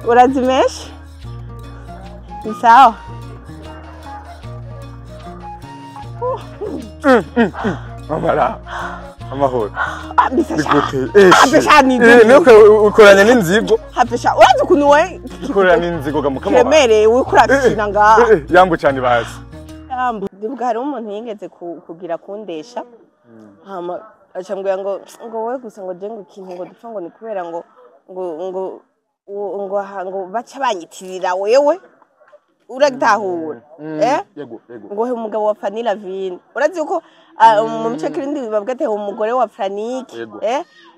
Urazimesha? Ni sawa? Amara. Amahoro. Hapesha ni nuko ukoranya n'inzigo. Hapesha urazi ukuntu we ukoranya n'inzigo gamukama. Kemere we kurakina nga. Yambu cyane bazi. Yambu ndibwa hari umuntu yingeze kugira kundesha. Hama acambwira ngo we gusa ngo je ngo ikintu ngo dupfa ngo ni kubera ngo baca banyitirira wewe. Uragitahura yego ngo he umugabo wa Fanny Lavine urazi uko mu mice kirindi bibabwa ate umugore wa Frank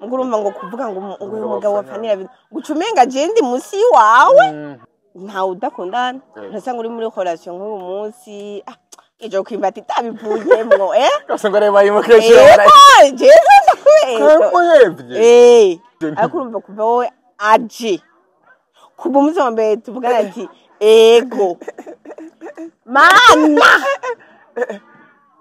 ngurumva ngo kuvuga ngo umugabo wa Fanny Lavine gucumenga je ndi musi wawe nta udakundana nasanga uri muri relation nk'uyu munsi ejo kwimbati tabivuyemwo kose ngo reba yimukeshe je ndakweye akurumva kuva wowe aje kuba umuzi wa mbere tuvugana ati ego mana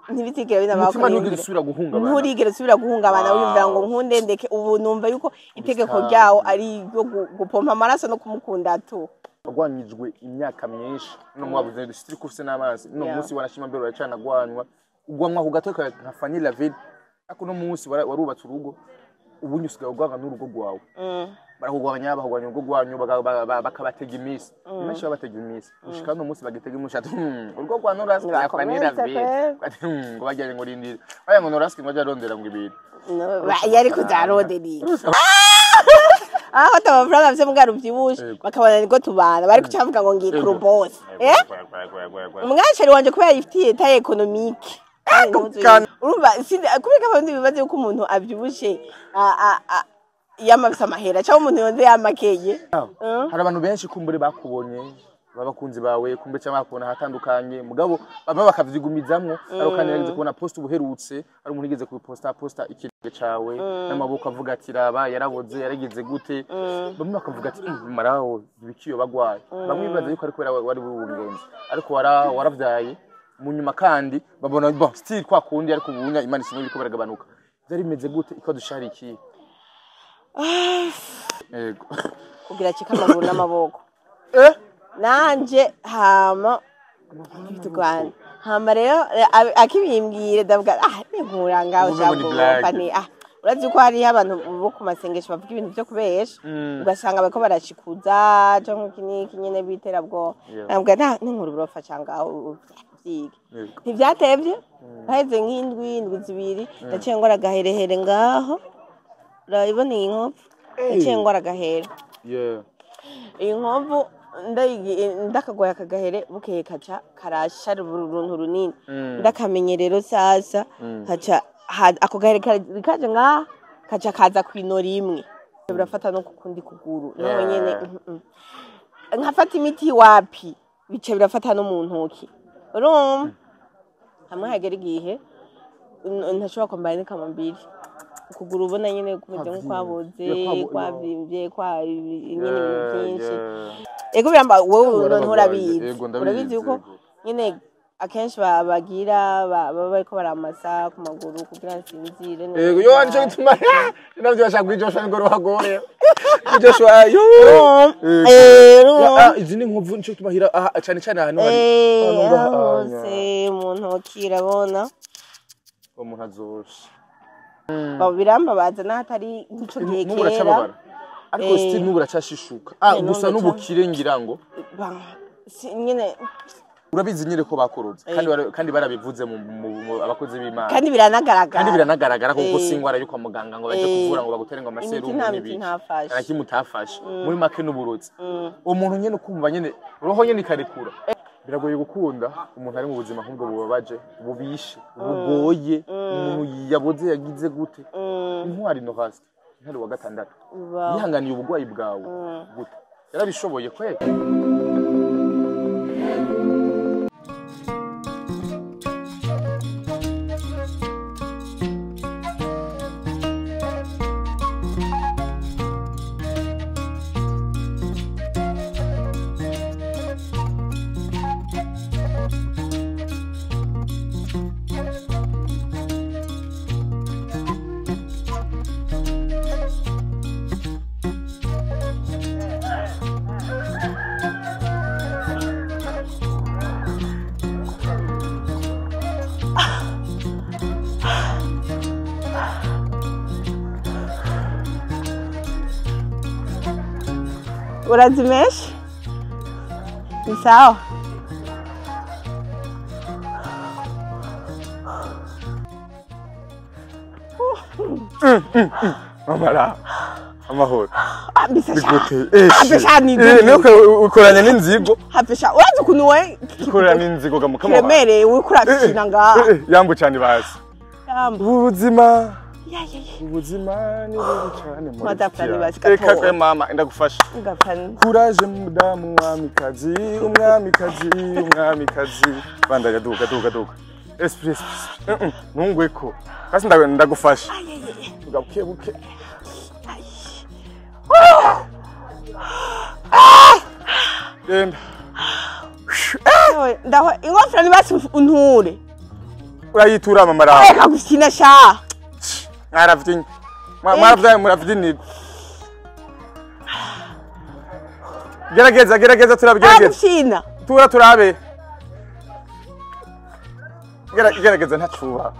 ntibitigera binabakora nturigera usubira guhungabana wiyumvira ngo nkundendeke ubu numva yuko itegeko ryawo ari ryo gupompa amaraso no kumukunda tu agwanyijwe imyaka myinshi no mwabuze dusitiri kufise n'amazi no munsi warashima mbere uracana gwanywa ugwamwa ku gato ka Fanny Lavine ako no munsi warubatse urugo ubu nyusigaye ugwanga n'urugo gwawe barakugwanya bahugwanya urugo gwanyu bakabatega imisi imisi babatega imisi ushika no munsi bagitega imushatu urugo gwanyu urasika Fanny Lavine ngo bajyanye ngo rindira baya ngo norasika ngo jarondera ngo ibiri yari kujaronderi tabafranga bise mugara uvyibushe bakabana niko tubana bari kucavuga ngo ngiye ku boss umwasheri wanje kubera yifitiye ta economique urumva kubika abantu bibaze uko umuntu avyibushe yamabisa amahera cyangwa umuntu yonze yamakeye hari abantu benshi kumbure bakubonye babakunzi bawe kumbe cyangwa bakubona hatandukanye mugabo baba bakavyigumizamwo arokane yagize kubona post ubuherutse ari umuntu yigeze kubiposta ikirenge cawe n'amaboko avuga ati raba yaraboze yaragize gute bamwe bakavuga ati maraho ibikiyo bagwaye bamwe bibaza yuko ari kubera wari buwungenze ariko waravyaye mu nyuma kandi babona bon still kwa kundi ariko ubunya imana isinye biko baragabanuka byari bimeze gute iko dushari iki yego kugira kikamaguru n'amaboko nanje hama bitugwana hama rero akibimbwire ndavuga ninkura ngaho cyangwa urazi ko hari abantu bo ku masengesho bavuga ibintu byo kubesha ugasanga bariko barashikuza cyangwa iki nyene biterabwo ndavuga ninkuru burofa cyangwa vyige ntivyatevye baheze nk'indwi zibiri ndaciye ngora gaherehere ngaho urabibona iyi nkovu ndaciye ngora gahere inkovu ndakagoya akagahere bukeye kaca karasha uruntu runini ndakamenye rero sasa haca ako gahere kaje ngaha kaca kaza kwinora imwe birafata no kukundi kuguru naho nyene nkafata imiti wapi bice birafata no mu ntoki urumva hamwe hagera igihe ntashobora kwambara n'ikamambiri ukuguru ubona nyene kumeze nk'ukwaboze kwavimvye kwa nyene byinshi ego biramba wowe urabizi yuko nyene akenshi bagira baba bariko baramasa ku maguru kugira nsinzire ego yo anje bituma navyo bashaka kwijosha ngo ruhagore kwijosha yo izi ni nkovu nco tumahira cyane cyane hano hari se umuntu kirabona umuntu azosha babiramba baza nahatari nco gihe kera ariko still n'ubu uracashishuka gusa n'ubukire ngira ngo nyene urabizi nyine ko bakoroze kandi barabivuze mu abakozi b'Imana kandi biranagaragara ko gusingwara yuko muganga ngo baje kuvura ngo bagutere ngo amaserumu n'ibindi nakimutafashe muri make n'uburozi umuntu nyene ukumva nyene roho nyene ikarekura biragoye gukunda umuntu ari mu buzima nk'ubwo bubabaje bubishe bugoye umuntu yaboze yagize gute intwari no hasi ntari wa gatandatu yihanganiye ubugwayi bwawe gute yarabishoboye kweka urazimesha ni sawa Amara amahoro bisasha Bigute nuko ukoranya n'inzigo hafisha urazi ukuntu we ukoranya n'inzigo gamukama kiremere we kurakina nga yambu cyane basi yambu ubuzima ya ubuzima ni bubi cyane muri madafani basikato eka kwe mama ndagufasha ngapani courage mudamu umwamikazi bandanya duga esprit ntungweko kasi ndagufasha ugabuke buke Genda ndaho ingofero ni basi unture urayitura mamara reka gukina sha mwaravye muravyinira gerageza turabigerageza turabe gerageza ntacuba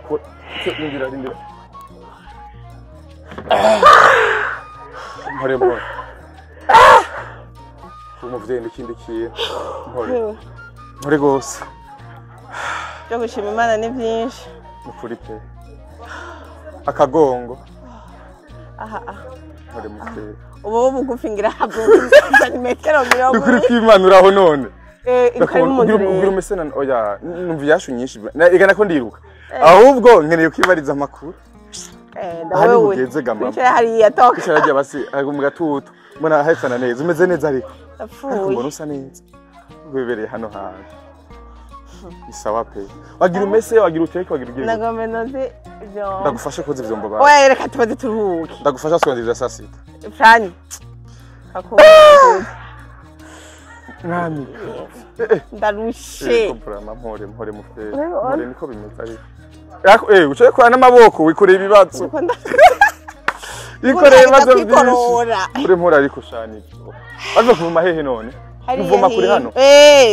ko indira mpore umuvyeyi n'ikindi kintu mpore gose byo gushima Imana ni byinshi nukuri pe akagongo aha mpore muvyeyi ubu bugufi ngira habo santimetero 20 nukuri kwimanuraho none ugira umesena oya numva yashu nyinshi igana ko ndiruka ahubwo nkeneye kwibariza amakuru ndawe ugeze gama bicara hari yatoka bicara rya basi ari mu gatutu mbona hahitana neza umeze neza ariko apfuye mbona usa neza webereye hano hantu isawa pe wagira umese wagira uteke wagira ugire nagombe noze ibyo ndagufasha koza ivyombo bawe oya reka tubaze turuhuke ndagufasha swandira saa sita Frani ako mwami ndarushe comprama mpore mufere niko bimeze ariko ucaye kwa n'amaboko wikoreye ibibazo ikoreye ibibazo byinshi kuri mpora ariko shani bava ku mahehe none uvoma kuri hano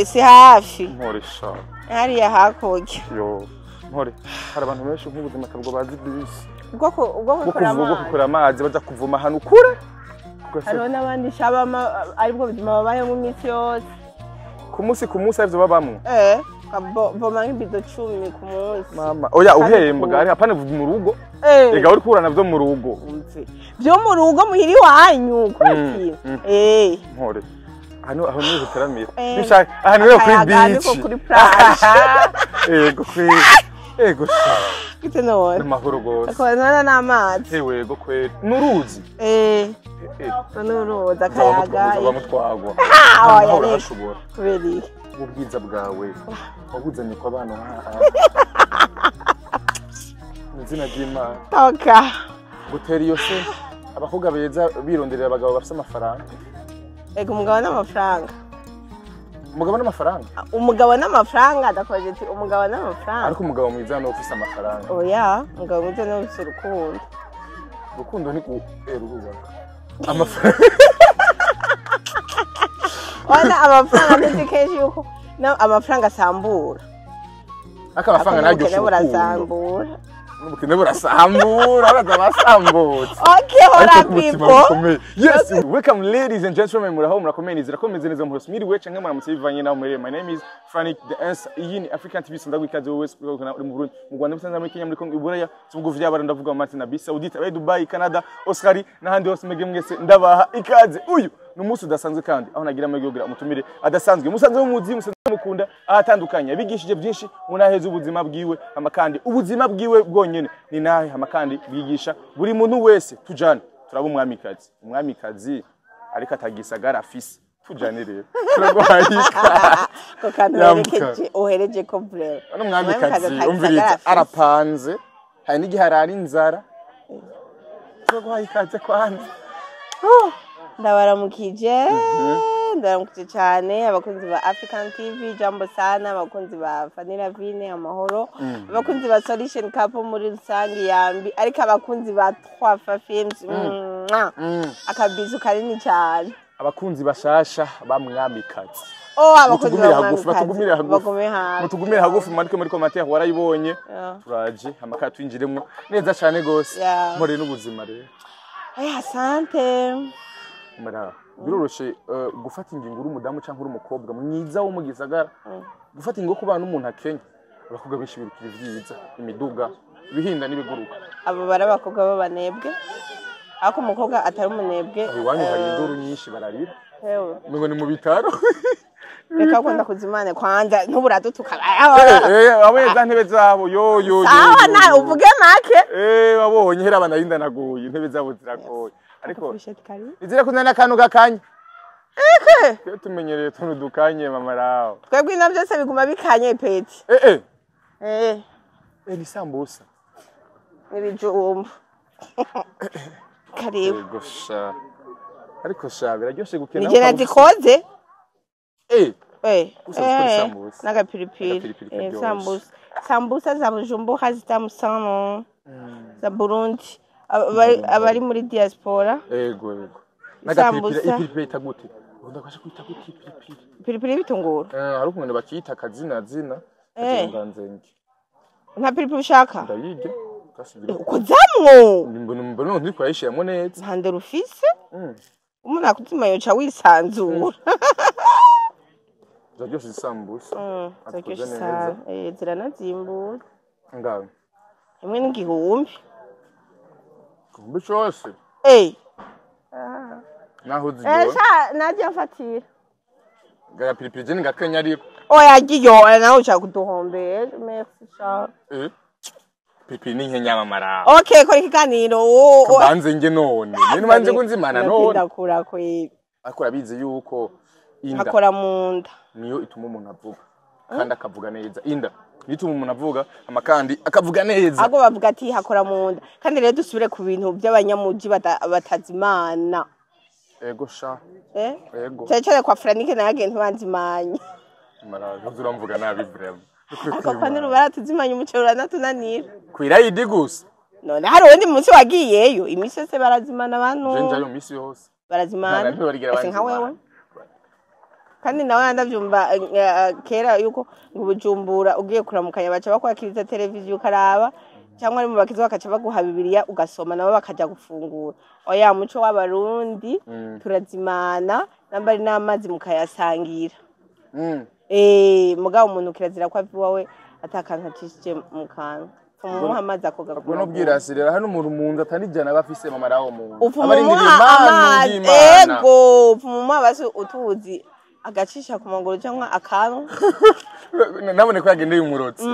si hafi mpore sha hariya hakurya yo mpore hari abantu benshi nk'ubuzima kabwo bazi bisi ubwo gukora amazi baza kuvoma hano kure hariho n'abandi shabama aribwo buzima babaye mu minsi yose ku munsi arivyo babamwe voma nk'ibido 10 ku munsi mama oya uhembwa ari hapana mu rugo ega uri kurana byo mu rugo byo mu rugo muhiri wanyu kwaki mpore hano aho ni guteramira bishaka ahantu rero kuri beach ego sha gite none amahoro gose akabana n'amazi ego kweri nuruzi nuruzi akayaga bamutwagwa oya reka kubera ubwiza bwawe wabuzanye kwa bana izina ry'Imana toka gutera iyo se abakobwa beza bironderera abagabo bafite amafaranga ego umugabo n'amafaranga umugabo n'amafaranga adakoje ati umugabo n'amafaranga ariko umugabo mwiza no ufite amafaranga oya umugabo mwiza no ufite urukundo ni gutera urubaka amafaranga wana amafaranga ndetse kenshi yuko amafaranga asambura amafaranga naryo burasambura n'ubukene burasambura basambutse okay hora people yes welcome ladies and gentlemen muraho murakomeye neza mwiriwe canke muramutse bivanye naho murere. My name is Frank the answer iyi ni African TV sonda gwikaze wese uri mu Burundi mu Rwanda musanze muri Kenya muri Kongo Iburaya cyugo vyabara ndavuga Martin Abi Saudite abe Dubai Canada Oscar n'ahandi hose mege mwese ndabaha ikaze uyu numunsi udasanzwe kandi aho nagira amagyogira umutumire adasanzwe musanze muzi musanze mukunda ahatandukanye bigishije byinshi unaheza ubuzima bwiwe amakandi ubuzima bwiwe bwonyene ni nahe amakandi bigisha buri muntu wese tujana turaba umwamikazi ariko atagisagara afise tujane rero turagwahika ko kandi ohereje ko breve ano mwamikazi umviriza arapanze hari n'igiharari inzara turagwahikaze kwanza ndabaramukije ndaramukije cyane abakunzi ba African TV jambo sana abakunzi ba Vanilla Vine amahoro abakunzi ba Solution Couple muri rusangi yambi ariko abakunzi ba Twafa Films akabizu kanini cyane abakunzi bashasha bamwamikazi abakunzi batugumire hagufi muri commentaire warayibonye turaje amakaya twinjiremo neza cyane gose muri n'ubuzima rero asante mara biroroshe gufata ingingo uri umudamu cyangwa uri umukobwa mwiza wo mu gisagara gufata ingingo ku bana umuntu akenya abakobwa benshi birukira ivyiza imiduga bihinda n'ibiguruka abo bari abakobwa b'abanebwe ariko umukobwa atari umunebwe iwanyu hari induru nyinshi bararira hewe ngo ni mu bitaro reka kwenda kuzimane kwanza ntuburadutuka abone za ntebe zabo yo sawa na uvuge make wabonye hera banahinda nagoye intebe zabo ziragoye ariko bishetikari izire kunana akantu gakanya eke tumenyereye tuntu dukanye mama rawo twebwe ina byose biguma bikanye peti ni sambusa n'ibijumba karibu gosha ariko sha biraryoshe gukena nije nazikoze sambusa n'agapiripiri sambusa za Bujumbura zitamu sana za Burundi abari muri diaspora yego n'agapiripiri itagute ndakasha kwita gute piripiri bitungura hari ukuntu bakita kazina nganzenge nta piripiri ushaka ndayige ukozamwo mbona ndi kwayishiramo neza hande rufise umuntu akutima yoca wisanzura zaryoshe isambusa zaryoshe sana ziranazimbura ngaho imwe n'igihumbi cyose naho zigiye najya mfatira gara piripiri je ngakenya ariko oya giyo naho ushaka kuduhombera merci cha piripiri ni nk'enyamamara okay kora ikiganiro banze nge none nini manje kunzimana none ndakura kweli akora bize yuko inda akora munda niyo ituma umuntu avuga kandi akavuga neza inda nituma umuntu avuga amakandi akavuga neza ago bavuga ati hakora munda kandi rero dusubire ku bintu by'abanyamuji batazimana ego sha ego cyane kwa Franike nage ntibanzimanye mara uramvuga nabi vraiment ako kandi baratuzimanye umucero natunanira kwirayidi gusa none hari undi munsi wagiyeyo imisi yose barazimana abantu jenja yo misi yose barazimana nka wewe kandi nawe ndavyumva kera yuko ngo Bujumbura ugiye kuramukanya baca bakwakiriza televiziyo ukaraba cyangwa ari mu bakizi bakaca baguha bibiliya ugasoma nabo bakaja gufungura oya muco w'abarundi turazimana nambari n'amazi mukayasangira mugabo umuntu kirazira kwa wawe atakantatishije mu kanwa umuha amazi akoga kuno bwirasirira hano umuntu munza atanijana bafise mama rawo mu abarindira imana ego umuha basi utuzi agacisha ku maguru cyangwa akantu nabone ko yagendeye umurotsi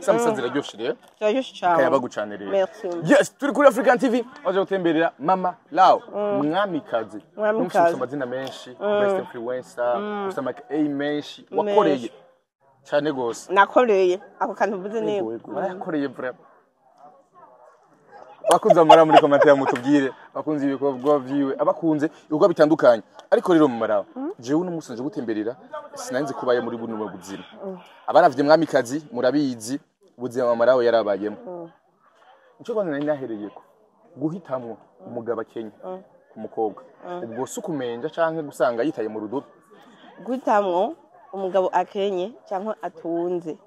samusanze raryoshe rero cyaryoshye cyane kaya bagucanirira merci yes turi kuri African TV waje gutemberera mama Lao mwamikazi n'umushusho amazina menshi best influencer usama menshi wakoreye cyane gose nakoreye ako kantu buze niyo yakoreye vraiment bakunze amara muri comment ya mutubwire bakunze ibikorwa vyiwe abakunze ibikorwa bitandukanye ariko rero mu maraho jewe n'umusunje gutemberera sinanze kubaye muri buno buzima abaravye mwamikazi murabizi ubuzima mu maraho yarabayemo ico kwanza nari nahereyeko guhitamwo umugabo akenya ku mukobwa ubwo sukumenja canke gusanga yitaye mu rudodo guhitamwo umugabo akenye cyangwa atunze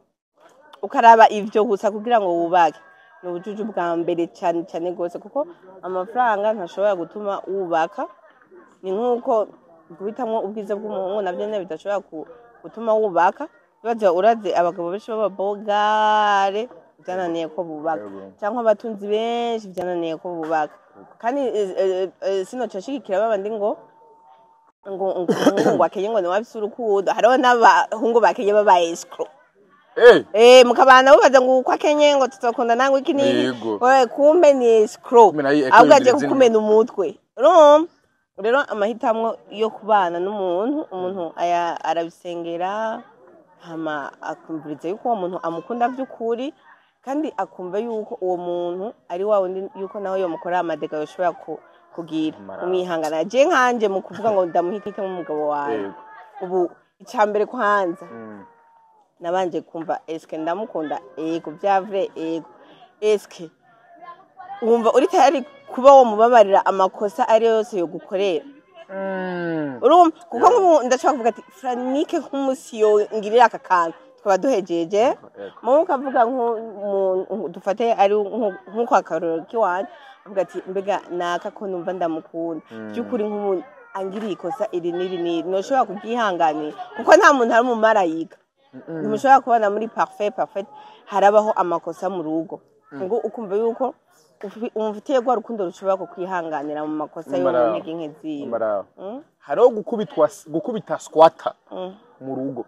ukaraba ivyo gusa kugira ngo wubake n'ubujuju bwa mbere cyane gose kuko amafaranga ntashobora gutuma wubaka ni nkuko guhitamwo ubwiza bw'umuhungu navyo ne bidashobora gutuma wubaka baza uraze abagabo benshi b'ababogare byananiye ko bubaka cyangwa abatunzi benshi byananiye ko bubaka kandi sino cyashigikira babandi ngo akenye ngo niwabise urukundo hariho n'abahungu bakenye baba escrow mukabana bubaza ngo uko akenye ngo tutokunda nangwe iki niki kumbe ni escrow ahubwo aje kukumena umutwe rero amahitamwo yo kubana umuntu arabisengera hama akumviriza yuko uwo muntu amukunda by'ukuri kandi akumva yuko uwo muntu ari wa wundi yuko nawe yo mukora amadega yoshobora kugira umwihangana je nkanje mu kuvuga ngo ndamuhitike mu mugabo wawe ubu icambere kwanza nabanje kumva eske ndamukunda ego byavre ego eske wumva uri tayari kuba wo mubabarira amakosa ari yose yo gukorera kuko ndashaka kuvuga ati Franike nk'umusiyo ngirira aka kantu tuba duhejeje mu ukavuga dufate ari nk'uko akarorero k'iwanyu avuga ati mbega naka ko numva ndamukunda by'ukuri nk'umuntu angiriye ikosa iri n'iri ntushobora kubyihanganira kuko nta muntu ari umumarayika ntimushobora kubona muri parfait harabaho amakosa mu rugo ngo ukumva yuko umufitiye rwa rukundo rushobora kukwihanganira mu makosa yo mu ntege nke ziwe hariho gukubita squatter mu rugo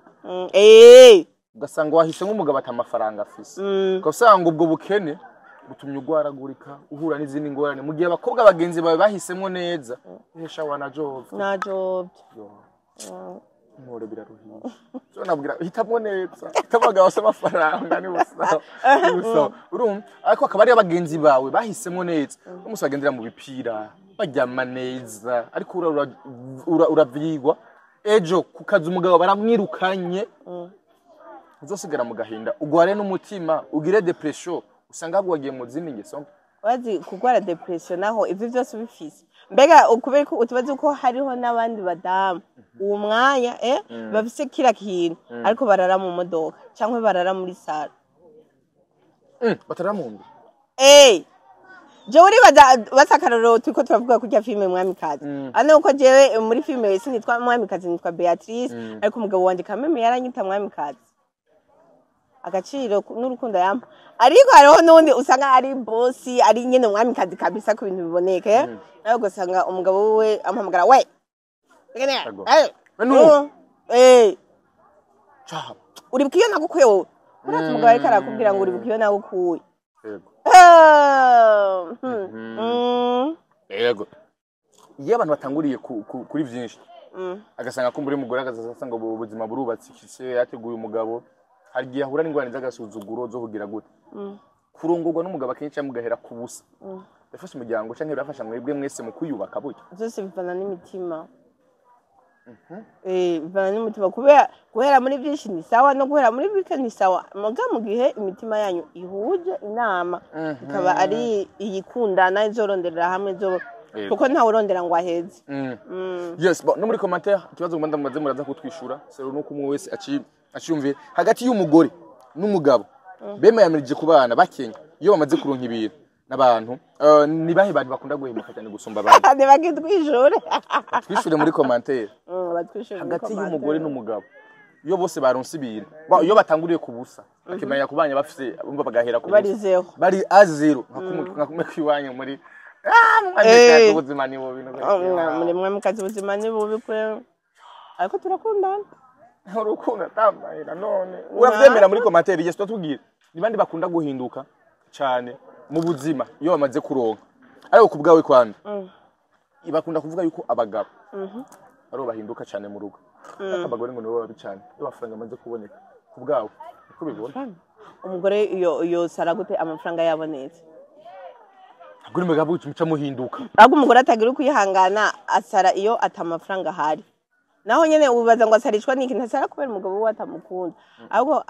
ugasanga wahise nk'umugabo ati amafaranga afise ugasanga ubwo bukene butumye ugwaragurika uhura n'izindi ngorane mu gihe abakobwa bagenzi bawe bahisemo neza ihesha wana job Ntore biraruhiye. So nabwira hitamwo neza. Hitabaga wase amafaranga ni busa. Urumva ariko akaba ari abagenzi bawe bahisemo neza. Umunsi bagendera mu bipira bajyama neza ariko uravyigwa ejo kukaza umugabo baramwirukanye. Uzosigara mu gahinda ugware n'umutima ugire depression usanga wagiye mu zindi ngeso. Wazi kugwara depression naho ivyo byose bifise. Mbega ukubera ko utubaze ko hariho nabandi badamu uwo mwanya bafise kira kintu ariko barara mu modoka cyangwa barara muri sala batara mu mbi je uri basakararo twiko turavuga kujya filme Mwamikazi ane uko jewe muri filme sinitwa Mwamikazi nitwa Beatrice ariko umugabo wanje kameme yaranyita Mwamikazi agaciro n'urukundo yampa ariko hariho nundi usanga ari bossi ari nyene Mwamikazi kabisa ku bintu biboneke nayo gusanga umugabo we ampamagara we uri bukiyo nagukuye wowe uretse umugabo ariko arakubwira ngo uri bukiyo nagukuye yego iyo abantu batanguriye kuri byinshi agasanga ko muri mugore agasanga ubuzima burubatse ikise yateguye umugabo hagiye ahura n'ingwani z'agasuzuguro zo kugira gute kurongorwa n'umugabo akenshi amugahera ku busa yafashe umuryango cyangwa birafasha mwebwe mwese mu kuyubaka buryo byose bivana n'imitima bivana n'umutima kubera guhera muri byinshi ni sawa no guhera muri bike ni sawa muga mu gihe imitima yanyu ihuje inama ikaba ari iyikundana izoronderera hamwe zo kuko nta urondera ngo aheze yes but no muri commentaire ikibazo ngomba ndamaze muraza kutwishura sero nuko umwe wese aciyumviye hagati y'umugore n'umugabo bema yamirije kubana bakenya iyo bamaze kuronka ibintu n'abantu ni bahe bantu bakunda guhemuka cyane gusumba abantu ne bagitwishure twishure muri commentaire hagati y'umugore n'umugabo iyo bose baronse ibintu iyo batanguriye kubusa bakimanya kubanya bafise bumva bagahera ku bari azero nkakumwe kwiwanye muri Mwamikazi ubuzima ni bubi muri Mwamikazi ubuzima ni bubi kwe ariko turakundana urukundo tambaira none uravyemera muri commentaire yesu tutubwira ni bandi bakunda guhinduka cyane mu buzima iyo bamaze kuronka ariko kubgawe kwanda ibakunda kuvuga yuko abagabo ari bahinduka cyane mu rugo abagore ngo nibo babi cyane iyo amafaranga amaze kuboneka kubgawe uko bibona umugore iyo sara gute amafaranga yabonetse aguri mugabo uca muhinduka ahubwo umugore atagira kwihangana asara iyo atamafaranga hari naho nyene ubaza ngo asarishwa niki ntasara kubera umugabo we atamukunda ahubwo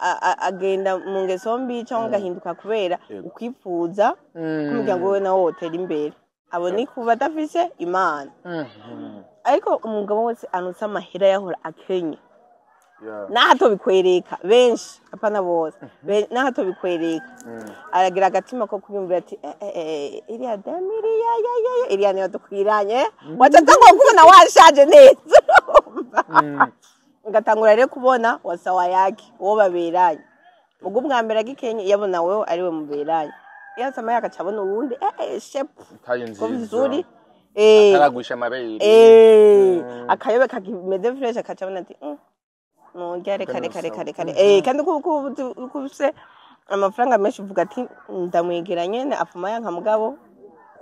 agenda mu ngeso mbi cyangwa gahinduka kubera ukwifuza kumuryango we nawo wotera imbere abo ni kuba dafise imana ariko umugabo wese anutse amahera yahora akenye nahato bikwereka benshi apana bose nahato bikwereka aragira agatima ko kubimbira ati iriya damiri iriya niyo dukwiranye wacaza ngo kubona washaje neza ngatangura rero kubona wasawa yake uwo baberanye ubwo mwambere agikenye yabona wewe ari we muberanye yasama yakacabona uwundi shep komizuri aragusha mabere akayobe kakimeze fresh akacabona ati nongere kare kandi kubuse amafaranga menshi uvuga ati ndamwegeranye na afuma yanka mugabo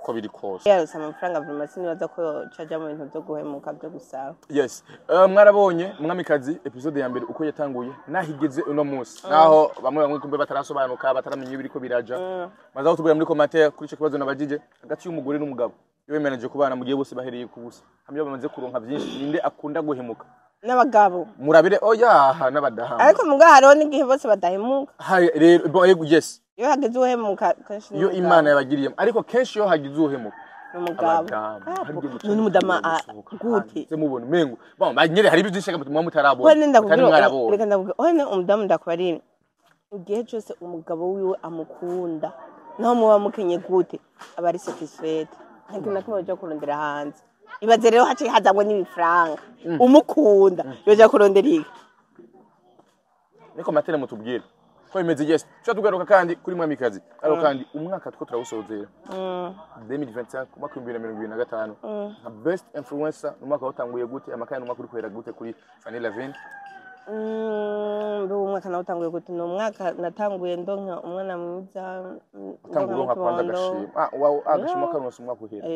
uko biri kose yarose amafaranga vumasi nibaza ko caja mu bintu byo guhemuka byo gusaba yes mwarabonye Mwamikazi episode ya mbere uko yatanguye nahigeze uno munsi naho bamwe kumbe batarasobanuka bataramenya ibiriko biraja mazaho tubwira muri commentaire kuri cyo kibazo nabajije hagati y'umugore n'umugabo iyo bemereje kubana mu gihe bose bahereye kubusa hamwe bamaze kuronka byinshi ninde akunda guhemuka n'abagabo murabire oya n'abadahamu ariko muga hariho n'igihe bose badahemuka rero yes iyo hageze uhemuka iyo imana yabagiriye ariko kenshi iyo hagize uhemuka umugabo none umudama gute se mubona mengo bon banyere hari byinshi mutuma mutarabona hone ndakubwira reka ndavuga hone umudamu ndakubari igihe cyose umugabo wiwe amukunda naho muba mukenye gute aba ari satisfied ntabwo nakimwe cyo kurondera hanze ibaze rero haciye hazagwa n'ibifaranga umukunda yoja kurondera iki niko matene mutubwira ko imeze yes cyo tugaruka kandi kuri mwamikazi ariko kandi umwaka two turawusozera 2025 umwaka 2025 nka best influencer umwaka watanguye gute amakaya umwaka uri kwera gute kuri Fanny Lavin ndo umwaka natanguye gute no umwaka natanguye ndonka umwana mwiza utanguye nka kwanda gashima wow agashima karonse umwaka uhera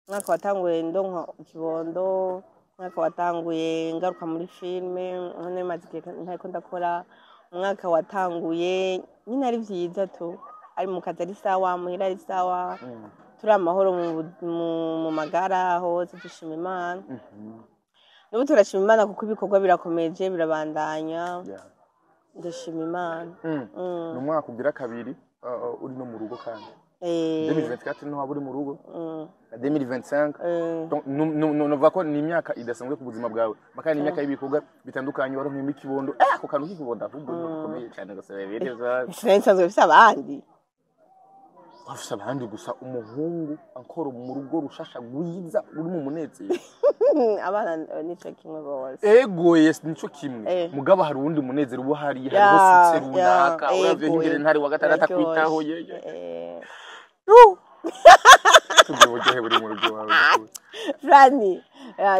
umwaka watanguye ndonka ikibondo umwaka watanguye ngaruka muri filme none mazike ntako ndakora umwaka watanguye nyine ari vyiza tu ari mu kazi ari sawa muhira ari sawa turi amahoro mu magara hose dushima Imana n'ubu turashima Imana kuko ibikorwa birakomeje birabandanya ndashima Imana n'umwaka ugira kabiri uri no mu rugo kandi 2024 no haburi mu rugo 2025 donc no va ko ni imyaka idasanzwe ku buzima bwawe makani imyaka y'ibikorwa bitandukanye waronke imikibondo ako kantu k'ikibonda ahubwo bikomeye cyane gasaba bideza sinsanzwe bisa abandi wafisa abandi gusa umuhungu ankoro mu rugo rushasha gwiza uri mu munezero abana nico kimwe bose ego yes nico kimwe mugabo hari undi munezero ubu hari sitse runaka uravye ingere ntari wa gatandatu kwitaho yeye tugiye buri mu rugo wawe Franny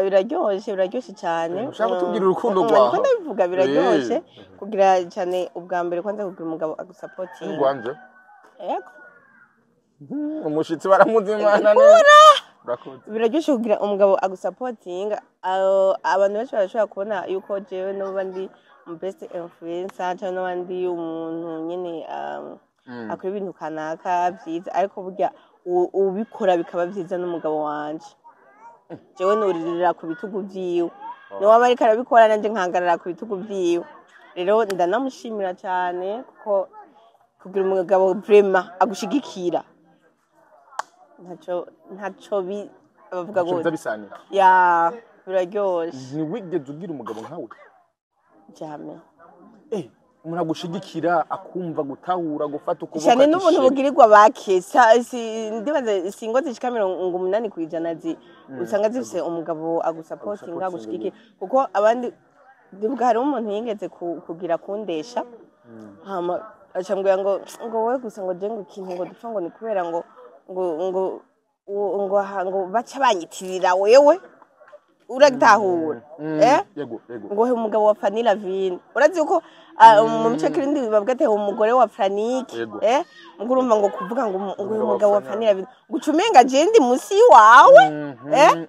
biraryoshe cyane ushaka tubwira urukundo rwawe ko ndabivuga biraryoshe kugira cyane ubwa mbere kwanza kugira umugabo agusupporting Rwanje yego umushitsi baramuzimana biraryoshe kugira umugabo agusupporting abantu benshi barashobora kubona yuko jewe n'abandi best influencer cyangwa n'abandi umuntu nyene akora ibintu kanaka byiza ariko burya ubikora bikaba byiza n'umugabo wanje jewe nuririra ku bitugu vyiwe no waba ariko arabikora nanje nkangarara ku bitugu vyiwe rero ndanamushimira cyane kuko kugira umugabo vraiment agushigikira ntaco bavuga gose bisanira ya biraryoshe ni wigeze ugira umugabo nkawe cyane umuntu agushigikira akumva gutahura gufata ukuboko cyane n'umuntu bugirirwa bakesa ndibaza singo zishika 80% usanga zifise umugabo agusupportinga agushigikira kuko abandi ndibuga hari umuntu yingeze kugira kundesha hama acambwira ngo we gusa ngo je ngo ikintu ngo dupfa ngo ni kubera ngo baca banyitirira wewe uragitahura yego ngo he umugabo wa Fanny Lavin urazi uko mu mice kirindi babwate umugore wa Frannick ngurumva ngo kuvuga ngo umugabo wa Fanny Lavin gucumenga je ndi musi wawe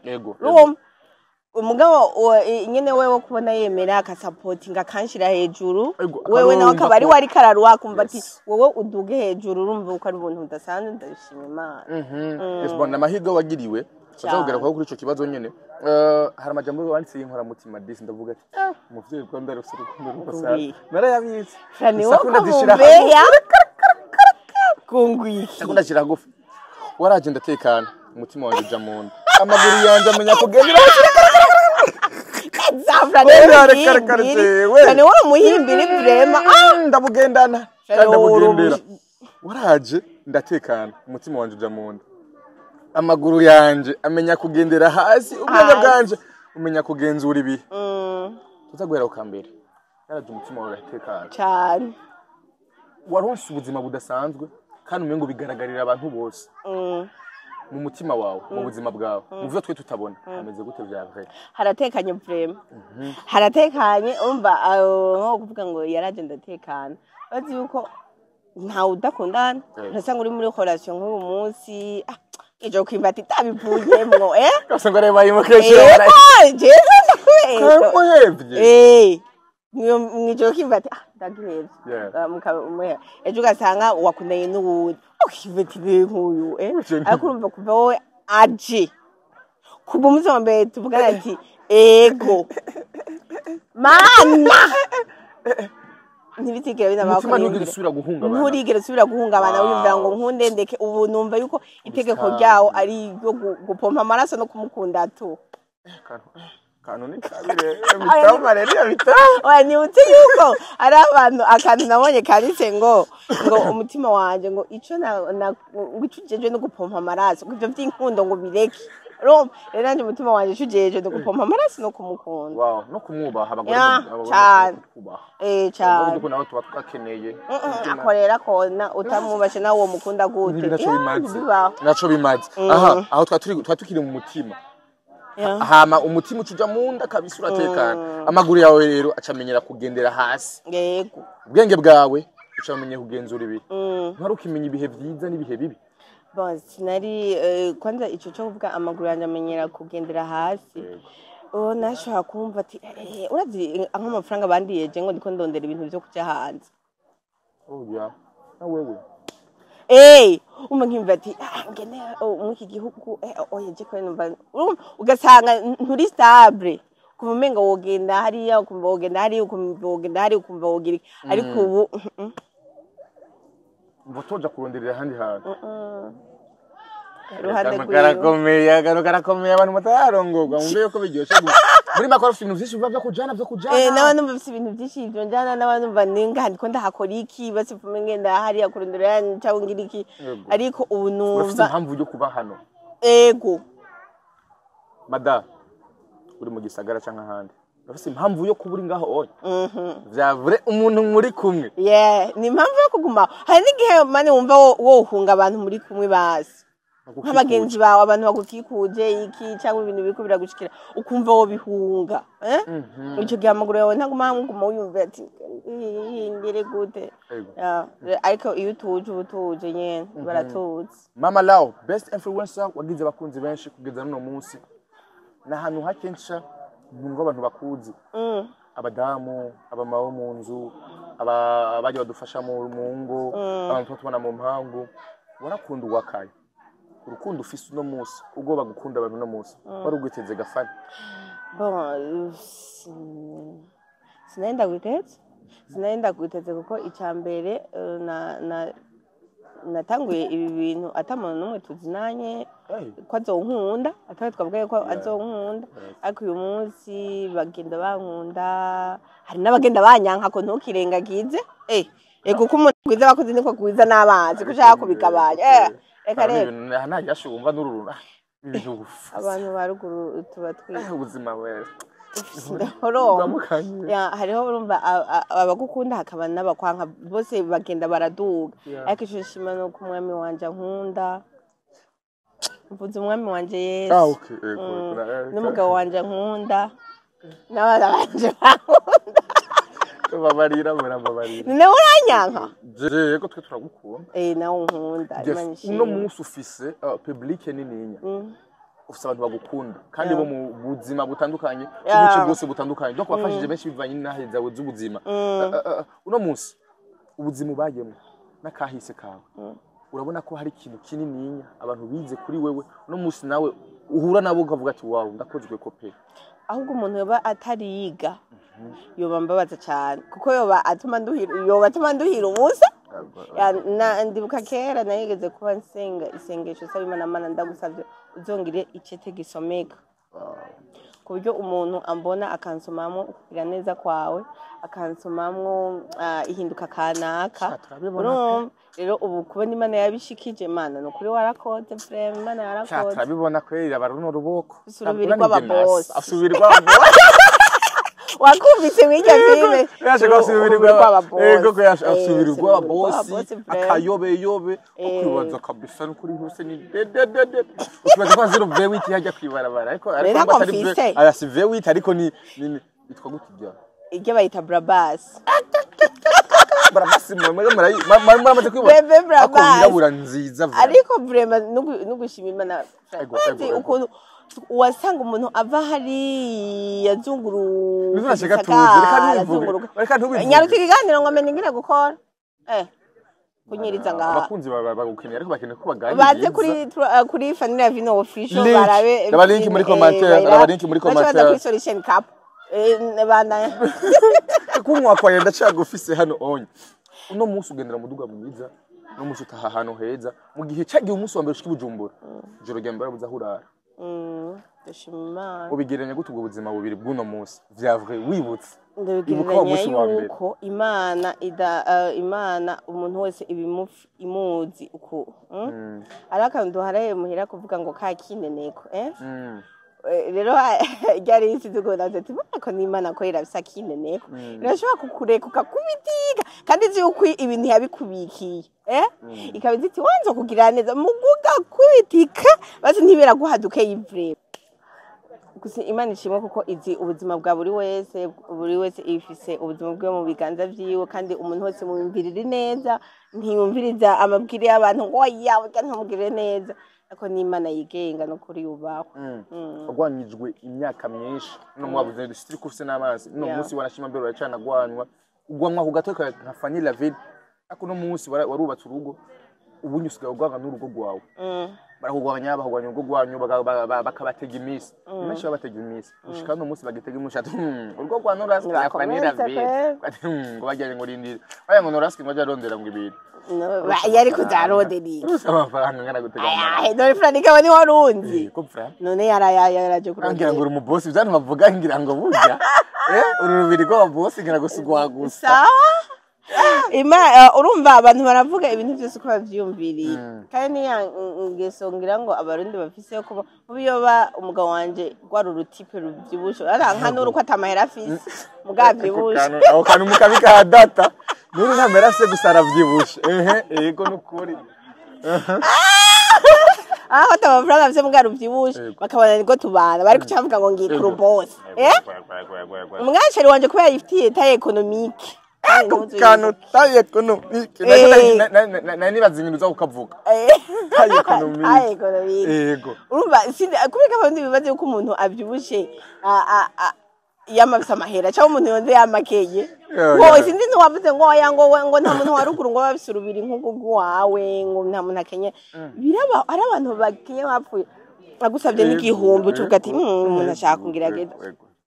yego umugabo nyene wewe kubona yemera akasupportinga kanshira hejuru wewe nawe akabari wari kararwa kumva ati wowe uduge hejuru urumva uko ari ubuntu budasanzwe ndashima Imana esbona mahigo wagiriwe bazogera kwa kuri ico kibazo nyene hari amajambo wanditse inkora mutima disi ndavuga ati umuvyeyi Rwanda rufite urukundo rukosana narayabitse sakunda dishira ya kungwiki sakunda dishira gufi waraje ndatekana umutima wanje jamunda amaguru yanje amenya kugendera Franny wa muhimbire vrema ndabugendana ndabugendera waraje ndatekana umutima wanje jamunda amaguru yanje amenya kugendera hasi ubwenge bwanje umenya kugenzura ibi tuzaguhera ukambere yaraje umutima wawe uratekana cyane waronse ubuzima budasanzwe kandi umengo bigaragarira abantu bose mu mutima wawe mu buzima bwawe mu byo twe tutabona ameze gute vyawe haratekanye vrema haratekanye umva nko kuvuga ngo yaraje ndatekana bazi yuko nta udakundana ntasanga uri muri relation nk'uyu munsi ijo kwimbati tabivuyemwo kasanga reba yimukeshira muhevye mwijo kwimbati ndagihevye mukamuhe ejo gasanga wakundanye n'uwundi ukiveti nk'uyu ariko urumva kuva wowe aje kuba umuzombe tuvugana ati ego mana ntibitigera binaba umutima ntugire usubira guhungabana nturigere usubira guhungabana wiyumvira ngo nkunde ndeke ubu numva yuko itegeko ryawo ari ryo gupompa amaraso no kumukunda tu kantu ni kabire bitama rero bitama oya nibutse yuko ari abantu akantu nabonye kanditse ngo umutima wanje ngo ico ngicujejwe no gupompa amaraso ivyo vy'inkundo ngo bireke rero nanje umutima wanje cujejwe no gupompa amaraso no kumukunda wow no kumwubaha abagore cyane cyane kuko nawe tuba twakeneye akorera kona utamwubashe nawe uwo mukunda gute naco bimaze aha aho twatukiri mu mutima hama umutima ucuja munda kabisa uratekana amaguru yawe rero acamenyera kugendera hasi yego ubwenge bwawe ucamenye kugenzura ibi ntarukimenya ibihe vyiza n'ibihe bibi bose nari kwanza ico cyo kuvuga amaguru yanje amenyera kugendera hasi nashobora kumva ati urazi nk'amafaranga bandiyeje ngo ndiko ndondera ibintu byo kuja hanze oya na wewe nkimva ati ngene mwiki gihugu oyeje ko numva ugasanga nturi stable kumenga wogenda hariya ukumva wogenda hariya ukumva wogenda hariya ukumva wogira ariko ubu mbotoja kuronderera handi hantu ruhande karakomeye abantu mutararongorwa mumbe yuko biryoshe muri makoro ibintu vyinshi biva vyo kujana n'abantu bafite ibintu byinshi ivyo njana n'abantu baninga ndiko ndahakora iki basi fume ngenda hariya kurondera cyangwa ngira iki ariko ubu numva ufite impamvu yo kuba hano ego mada uri mu gisagara canka handi ufite impamvu yo kuburi ngaho oya vyavure umuntu muri kumwe ni impamvu yo kuguma hari n'igihe mane wumva wohunga abantu muri kumwe basi nk'abagenzi bawe abantu bagukikuje iki cyangwa ibintu biko biragushikira ukumva wo bihunga icyo gihe amaguru yawe ntaguma wiyumva ati ngere gute ariko iyo utuje nyene baratuze Mama Lao best influencer wagize abakunzi benshi kugeza no munsi na hantu hakensha numva abantu bakuzi abadamu abamawo mu nzu abaje badufasha mu ngo abantu tubona mu mpangu warakunda uwakaye urukundo ufise no munsi ubwo bagukunda abantu no munsi wari ugwiteze gafani sinaenda gwiteze kuko icyambere natanguye ibi bintu atamuntu numwe tuzinanye ko azonkunda atari twavugaye ko azonkunda ariko uyu munsi bagenda bankunda hari n'abagenda banyanka ko ntukirengagize ego ko umuntu gwiza bakoze niko gwiza n'abanzi ko ushaka kubigabanya reka rero ntajyashe wumva n'ururuna abantu ba ruguru tuba twiza ubuzima we hariho urumva abagukunda hakaba n'abakwanka bose bagenda baraduga ariko icyo nshima ni uko umwami wanje ankunda mvuze umwami wanje Yesu n'umugabo wanje ankunda n'abana banje bankunda babarira murababarira nawe uranyanka yego twe turagukunda nawe unkunda uno munsi ufise public nininya ufise abantu bagukunda kandi bo mu buzima butandukanye ubuce bwose butandukanye donc bafashije benshi bivanye n'ahe zawe z'ubuzima uno munsi ubuzima ubayemo nakahise kawe urabona ko hari ikintu kinininya abantu bize kuri wewe uno munsi nawe uhura nabo ukavuga ati wow ndakozwe ko pe ahubwo umuntu yoba atariyiga yoba mbabaza cyane kuko yoba atuma nduhira ubusa ndibuka kera nayigeze kuba nsenga isengesho saba Imana mana ndagusavye uzongire icete gisomeka ku buryo umuntu ambona akansomamwo kugira neza kwawe akansomamwo ihinduka kanaka rero ubu kubona Imana yabishikije Mana no kuri warakoze frère Imana yarakoze turabibona kwera baruno ruboko asubirwa ababoss wakumvise mw'iryo filme yaje gusubirwa ego ko yasubirwa boss akayobe ukwibaza kabisa n'ukuri hose ni dededede ukibaza ko zero V8 hajya kwibarabara ariko arasi V8 ariko ni bitwa gutijya ige bayita Brabas muramaze kwibona ako yirabura nziza ariko vraiment nugushima Imana ukuntu wasanga umuntu ava hari yazunguru nyaruti kiganiro ngo amenye ngira gukora kunyiriza ngaha abakunzi bagukeneye ariko bakeneye ko baganira baze kuri Fanny Vino official barabe link muri commentaire kuri solution cup bana kunywa kwa yenda cagufise hano onye uno munsi ugendera muduga mwiza no munsi utaha hano heza mu gihe cagiye umunsi wa mbere ushiki Bujumbura joro gya mbere buza hurara ndashima ubigeranya gute ubwo buzima bubiri bw'uno munsi vyavre wibutse ndabigeranya yuko imana umuntu wese imuzi uko arakantu haraye muhira kuvuga ngo ka kineneko rero ryari isidugo nazati bako n'Imana ko irabisa kineneko irashobora kukureka ukakubitiga kandi uzi uko ibintu yabikubikiye ikabiziti wanzo kugira neza muguga kubitika basi ntibera guhaduke yivre gusa Imana ishimwe kuko izi ubuzima bwa buri wese ifise ubuzima bwe mu biganza vyiwe kandi umuntu wese mumvirira neza ntiyumviriza amabwire y'abantu ngo yawe kandi ntumugire neza ako n'Imana yigenga no kuri yubaho agwanyijwe imyaka myinshi no mwabuze dusitiri kufise n'amazi no munsi warashima mbere uracana gwanwa ugwanwa ku gatoka nka Fanny Laville ako no munsi warubatse urugo ubunye usigaye ugwanga n'urugo rwawe barakugwanya bahugwanya urugo rwanyu bakabatega imisi menshi babatega imisi ushika no munsi bagitega imushatu urugo rwa Norasi ya Fanny Laville ngo bajyanye ngo rindira baya ngo Norasi ngo jarondera ngo ibintu yari kuzaroderi amafaranga ngana gutega dore frani kawe ni warunzi ko frani none yaraje kurangira ngo uri boss byane bavuga ngira ngo burya urubiri ko boss ngira gusugwa gusa sawa urumva abantu baravuga ibintu byose ko bavyumviriye kandi ngesongira ngo abarundi bafise ko mubiyoba umugabo wanje gwari urutipe ruvyibusho aranka nuruko atamahera afise mugavyibusho aho kantu mukabika data nuri ntamera se gusara vyibushe yego nukuri atabafranga afise mugaru vyibushe bakabana niko tubana bari kucavuga ngo ngiye kuri boss umwasheri wanje kubera yifitiye taye economique kano taye economique nani bazinginuza kukavuga taye economique yego urumva kubika abandi bibaze ko umuntu avyibushe yamabisa amahera cyangwa umuntu yonze yamakeye ngo sindi ntiwavuze ngo ngo nta muntu waruguru ngo babise urubiri nk'ugu wawe ngo nta muntu akenye biraba ari abantu bakenye bapfuye agusabye n'igihumbi cyuvuga ati umuntu ashaka kungerageza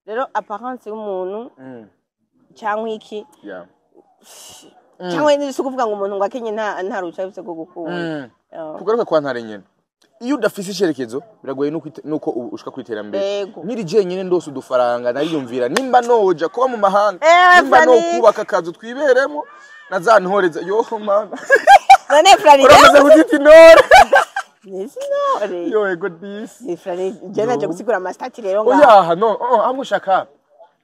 rero apparence y'umuntu cyangwa iki cyangwa n'isi kuvuga ngo umuntu ngo akenye nta ruca bise go gukunda kugaruka kwa ntare nyene iyo udafise icerekezo biragoye nuko ushaka kwiterambere niri je nyene ndose udufaranga nariyumvira nimba noja kuba mu mahanga nimba no kubaka akazu twiberemo nazantoreza yo mana none frani uramaze kuzita intore nore yo ego disi ni frani je naje gusigura amastati rero nga oya no amushaka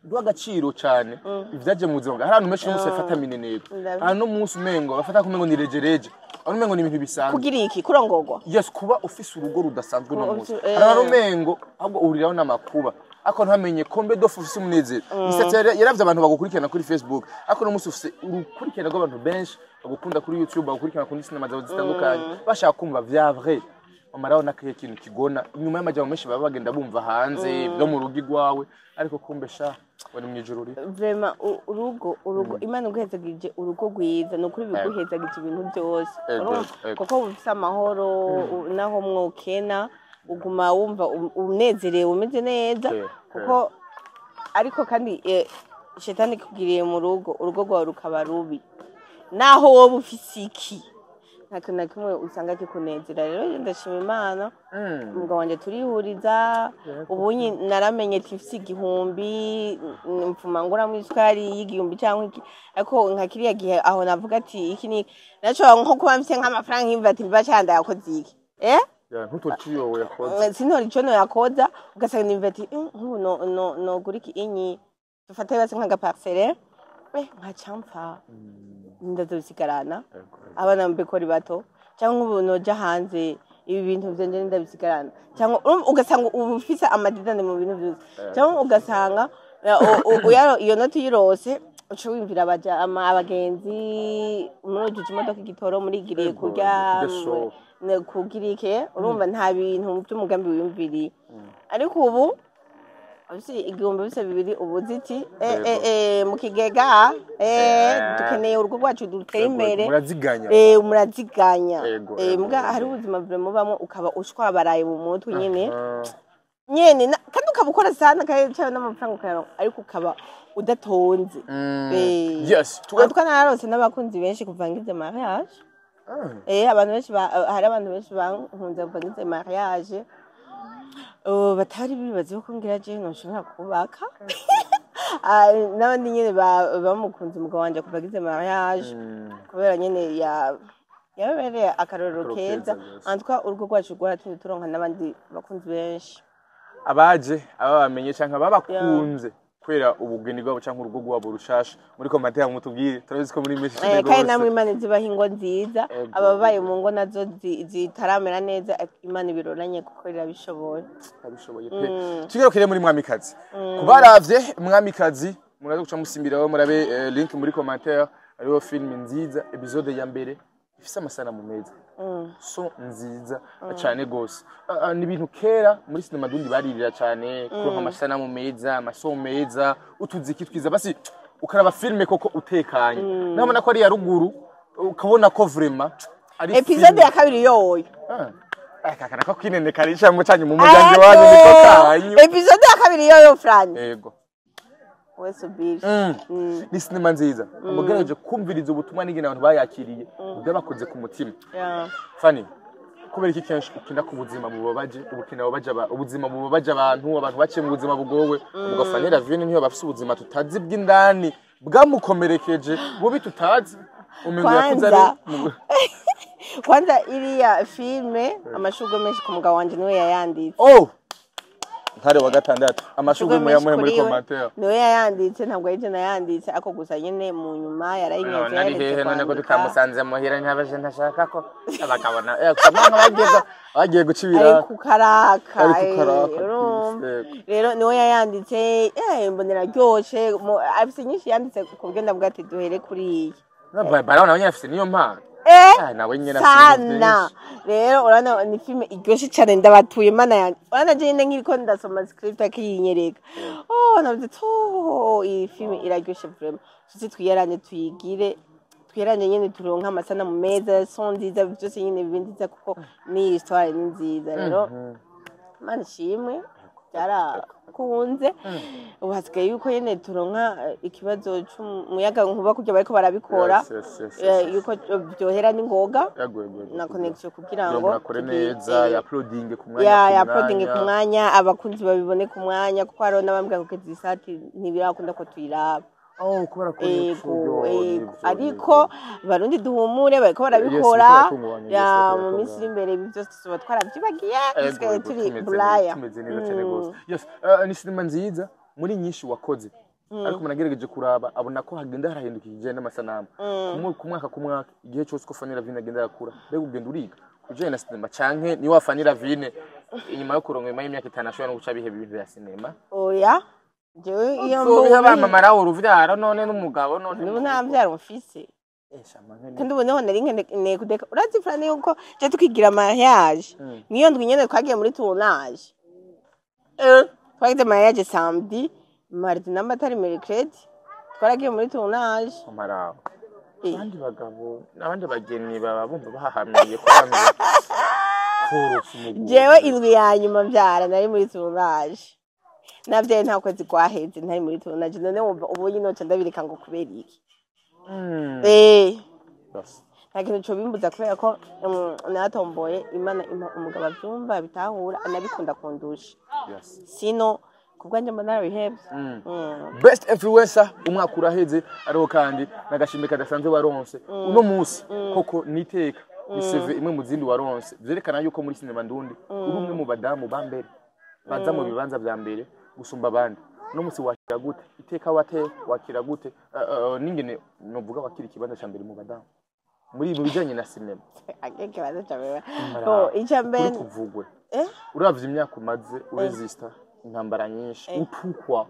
duha agaciro cyane ivyaje mu buzima hari abantu menshi bose bafata mineneko hano munsi umengo bafata kumengo ni rejereje abantu umengo ni ibintu bisanzwe kugira iki kurongorwa yes kuba ufise urugo rudasanzwe no munsi abantu umengo ahubwo uriraho n'amakuba ako ntamenye kombe dofu ufise umunezero isetse yaravye abantu bagukurikirana kuri Facebook ako no munsi ufise urukurikirana rw'abantu benshi bagukunda kuri YouTube bagukurikirana kuri sinema zawe zitandukanye bashaka kumva vya vrai amaraho nakaye kintu kigona inyuma y'amajambo menshi baba bagenda bumva hanze no mu rugi rwawe ariko kumbe sha wari mwijuru uri vraiment urugo Imana guhezagije urugo rwiza no kuri biguhezagije ibintu byose kuko bufise amahoro naho mwokena uguma wumva unezerewe umeze neza kuko ariko kandi shetani kugiriye mu urugo rwawe rukaba rubi naho wowe ufise iki nta kimwe usanga kikunezera rero ndashima Imana umugabo wanje turihuriza ubunyi naramenye tifisi igihumbi mfuma ngura mu isukari y'igihumbi cyangwa iki ariko nka kiriya gihe aho navuga ati iki ni naco nko kuba mfise nk'amafaranga imva ati bacanda yakoze iki ntutotiyo yakoze sinori cyo no yakoza ugasanga imva ati no guri ki inyi dufate base nka parcelle nka champa ndazosigarana abana mbekori bato cyangwa ubu noja hanze ibi bintu byanje ndabisigarana cyangwa ugasanga ubufisa amadidane mu bintu byose cyangwa ugasanga iyo noti yirose uco wimvira abagenzi muri imodoka igitoro muri giriye kurya kugirike urumva nta bintu by'umugambi wiyumviriye ariko ubu abisi igihumbi bise bibiri ubuziti mu kigega dukeneye urugo rwacu dutera imbere muraziganya mbwa hari ubuzima bure mubamo ukaba ushwabaraye mu mutwe nyene kandi ukaba ukora sana kandi cyawe n'amafaranga ukayaronka ariko ukaba udatonze yes twanararose n'abakunzi benshi kuva ngize mariage abantu benshi hari abantu benshi bankunze kuva ngize mariage batari bibaze ko ngira je noshobora kubaka n'abandi nyene bamukunze umugabo wanje kuva ngize mariage kubera nyene yabereye akarorero keza antwa urugo rwacu rwaratumye turonka n'abandi bakunzi benshi abaje abamenye canke babakunze kwera ubugeni bwabo canke urugo rwabo rushasha muri commentaire mutubwire turabizi ko muri meshi cyane kandi namwe Imana zibaha ingo nziza ababaye mu ngo nazo zitaramera neza Imana ibiroranye kuko irabishoboye pe tugerokere muri mwamikazi kubaravye mwamikazi muraza guca musimbiraho murabe link muri commentaire ariho film nziza episode ya mbere ifise amasanamu meza so nziza cyane gose ni ibintu kera muri sinema dundi baririra cyane kuronka amasanamu meza amaso meza utuziki twiza basi ukaraba filme koko utekanye nabona ko ari ya ruguru ukabona ko vraiment ari episode ya kabiri yoyo akakana ko kwinene karisha mu cyanye mu muryango wanyu niko kanyu episode ya kabiri yoyo Franz yego wese bill ni sinema nziza amugerageje kumviriza ubutumwa n'ingene abantu bayakiriye byabakoze ku mutima fani kubera iki kenshi ukinda ku buzima bubabaje ubuzima bubabaje abantu baciye mu buzima bugowe ugafanira vine niyo bafise ubuzima tutazi bw'indani bwamukomerekeje bubi tutazi umengo yakuze ari kwanza iriya filme amashurwe menshi ku mugabo wanje niwe yayanditse Ntare wa gatandatu amashurwe muri commentaire niwe yayanditse ntabwo yije nayanditse ako gusa nyene mu nyuma yarayinyeje nari hehe none ko tutamusanze muhira ntabaje ntashaka ko abakabona kamanga bagiye gucibira ari kukaraka rero niwe yayanditse mbonera ryoshe afise nyinshi yanditse ku bwenda bwa ati duhere kuri iyi barabona abanye afise niyo mpano nawe nyene sana rero urana ni filme iryoshe cyane ndabatuye mana yanjye urana je nyine nkiriko ndasoma script akiyinyereka navuze to iyi filme iraryoshe vraiment tuzi twiyaranye twiyaranye nyene turonka amasana mu meza son nziza byose nyene bibindiza kuko ni histoire ni nziza rero mana shimwe byarakunze ubasigaye yuko nyene turonka ikibazo cy'umuyaga nkuba kujya bariko barabikora yuko byohera n'ingoga na connection kugira ngo bakore neza ya uploading ku mwanya abakunzi babibone ku mwanya kuko haro nabambwa ko kizisati ntibirakunda ko tuyiraba kubera ko ariko barundi duhumure bariko barabikora mu minsi imbere ibi byose tuba twaravyibagiye twese turi bulaya tumeze neza cyane gose yes ni sinema nziza muri nyinshi wakoze ariko munagerageje kuraba abona ko hagenda harahindukije n'amasanamu ku mwaka igihe cyose ko fanira vine agenda yakura mbega ugenda uriga kujanye na sinema canke ni wafanira vine inyuma yo kuronka imyaka 5 ashobora no guca biheba ibintu ya sinema oya jewe iyo mbona mama uruvyaro none n'umugabo none nta mvyaro mfise kandi uboneho nari nkene kudeka urazi frane yuko je tukigira mariage niyo ndwi nyene twagiye muri tournage twagize mariage samedi mardi n'amatari mercredi twaragiye muri tournage amaraho abandi bagabo n'abandi bageni baba bumva bahahamiye kuramira jewe indwi ya nyuma mvyara nari muri tournage navye nta kwezi kwaheze ntari muri tournage none wumva ubu nyine nca ndabireka ngo kubera iki nta kintu co bimbuza kubera ko natomboye Imana impa umugabo avyumva bitahura anabikunda kundusha sino kubwanje mbona rehebs best influencer umwaka uraheze ariho kandi nagashimbe kadasanzwe waronse uno munsi koko niteka iseve imwe mu zindi waronse vyerekana yuko muri sinema ndundi uri umwe mu badamu bambere baza mu bibanza vya mbere gusumba abandi no musi wakira gute iteka wakira gute ningene novuga wakira ikibanza ca mbere mu badamu muri bijanye na sinema ikibanza ca mbere icambere kuvugwe uravye imyaka umaze uresista intambara nyinshi utukwa